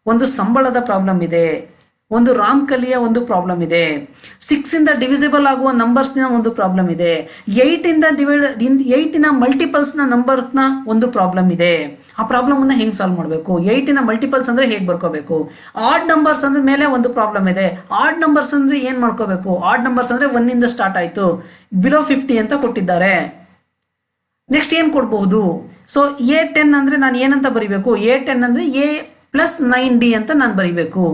ಒಂದು ಸಂಬಳದ ಪ್ರಾಬ್ಲಮ್ ಇದೆ, ಒಂದು ರಾಮ್ಕಲಿಯ ಒಂದು ಪ್ರಾಬ್ಲಮ್ ಇದೆ, 6ಇಂದ ಡಿವಿಸಿಬಲ್ ಆಗುವ ನಂಬರ್ಸ್ನ ಒಂದು ಪ್ರಾಬ್ಲಮ್ ಇದೆ, 8ನ ಮಲ್ಟಿಪಲ್ಸ್ನ ನಂಬರ್ಸ್ನ ಒಂದು ಪ್ರಾಬ್ಲಮ್ ಇದೆ. ಆ ಪ್ರಾಬ್ಲಮನ್ನು ಹೆಂಗೆ ಸಾಲ್ವ್ ಮಾಡಬೇಕು? 8ನ ಮಲ್ಟಿಪಲ್ಸ್ ಅಂದರೆ ಹೇಗೆ ಬರ್ಕೋಬೇಕು? ಆಡ್ ನಂಬರ್ಸ್ ಅಂದ್ರೆ ಮೇಲೆ ಒಂದು ಪ್ರಾಬ್ಲಮ್ ಇದೆ. ಆಡ್ ನಂಬರ್ಸ್ ಅಂದರೆ ಏನು ಮಾಡ್ಕೋಬೇಕು? ಆಡ್ ನಂಬರ್ಸ್ ಅಂದರೆ 1ಇಂದ ಸ್ಟಾರ್ಟ್ ಆಯಿತು, ಬಿಲೋ 50 ಅಂತ ಕೊಟ್ಟಿದ್ದಾರೆ. ನೆಕ್ಸ್ಟ್ ಏನು ಕೊಡಬಹುದು? ಸೊ A10 ಅಂದರೆ ನಾನು ಏನಂತ ಬರೀಬೇಕು? A10 ಅಂದರೆ A+9D ಅಂತ ನಾನು ಬರೀಬೇಕು.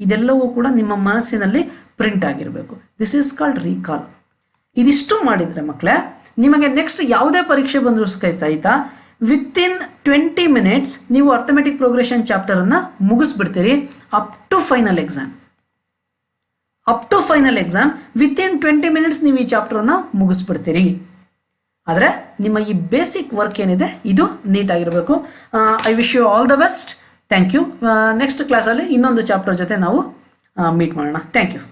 ಇದೆಲ್ಲವೂ ಕೂಡ ನಿಮ್ಮ ಮನಸ್ಸಿನಲ್ಲಿ ಪ್ರಿಂಟ್ ಆಗಿರಬೇಕು. This is called recall. ಇದಿಷ್ಟು ಮಾಡಿದರೆ ಮಕ್ಕಳೇ, ನಿಮಗೆ ನೆಕ್ಸ್ಟ್ ಯಾವುದೇ ಪರೀಕ್ಷೆ ಬಂದರೂ ಸಹಿತ ವಿತಿನ್ 20 ಮಿನಿಟ್ಸ್ ನೀವು ಅರ್ಥಮೆಟಿಕ್ ಪ್ರೋಗ್ರೆಷನ್ ಚಾಪ್ಟರನ್ನು ಮುಗಿಸ್ಬಿಡ್ತೀರಿ. Up to final exam within 20 minutes ನೀವು ಈ ಚಾಪ್ಟರನ್ನು ಮುಗಿಸ್ಬಿಡ್ತೀರಿ. ಆದರೆ ನಿಮ್ಮ ಈ ಬೇಸಿಕ್ ವರ್ಕ್ ಏನಿದೆ ಇದು ನೀಟಾಗಿರಬೇಕು. I wish you all the best. Thank you. Next ಕ್ಲಾಸಲ್ಲಿ ಇನ್ನೊಂದು ಚಾಪ್ಟರ್ ಜೊತೆ ನಾವು ಮೀಟ್ ಮಾಡೋಣ. Thank you.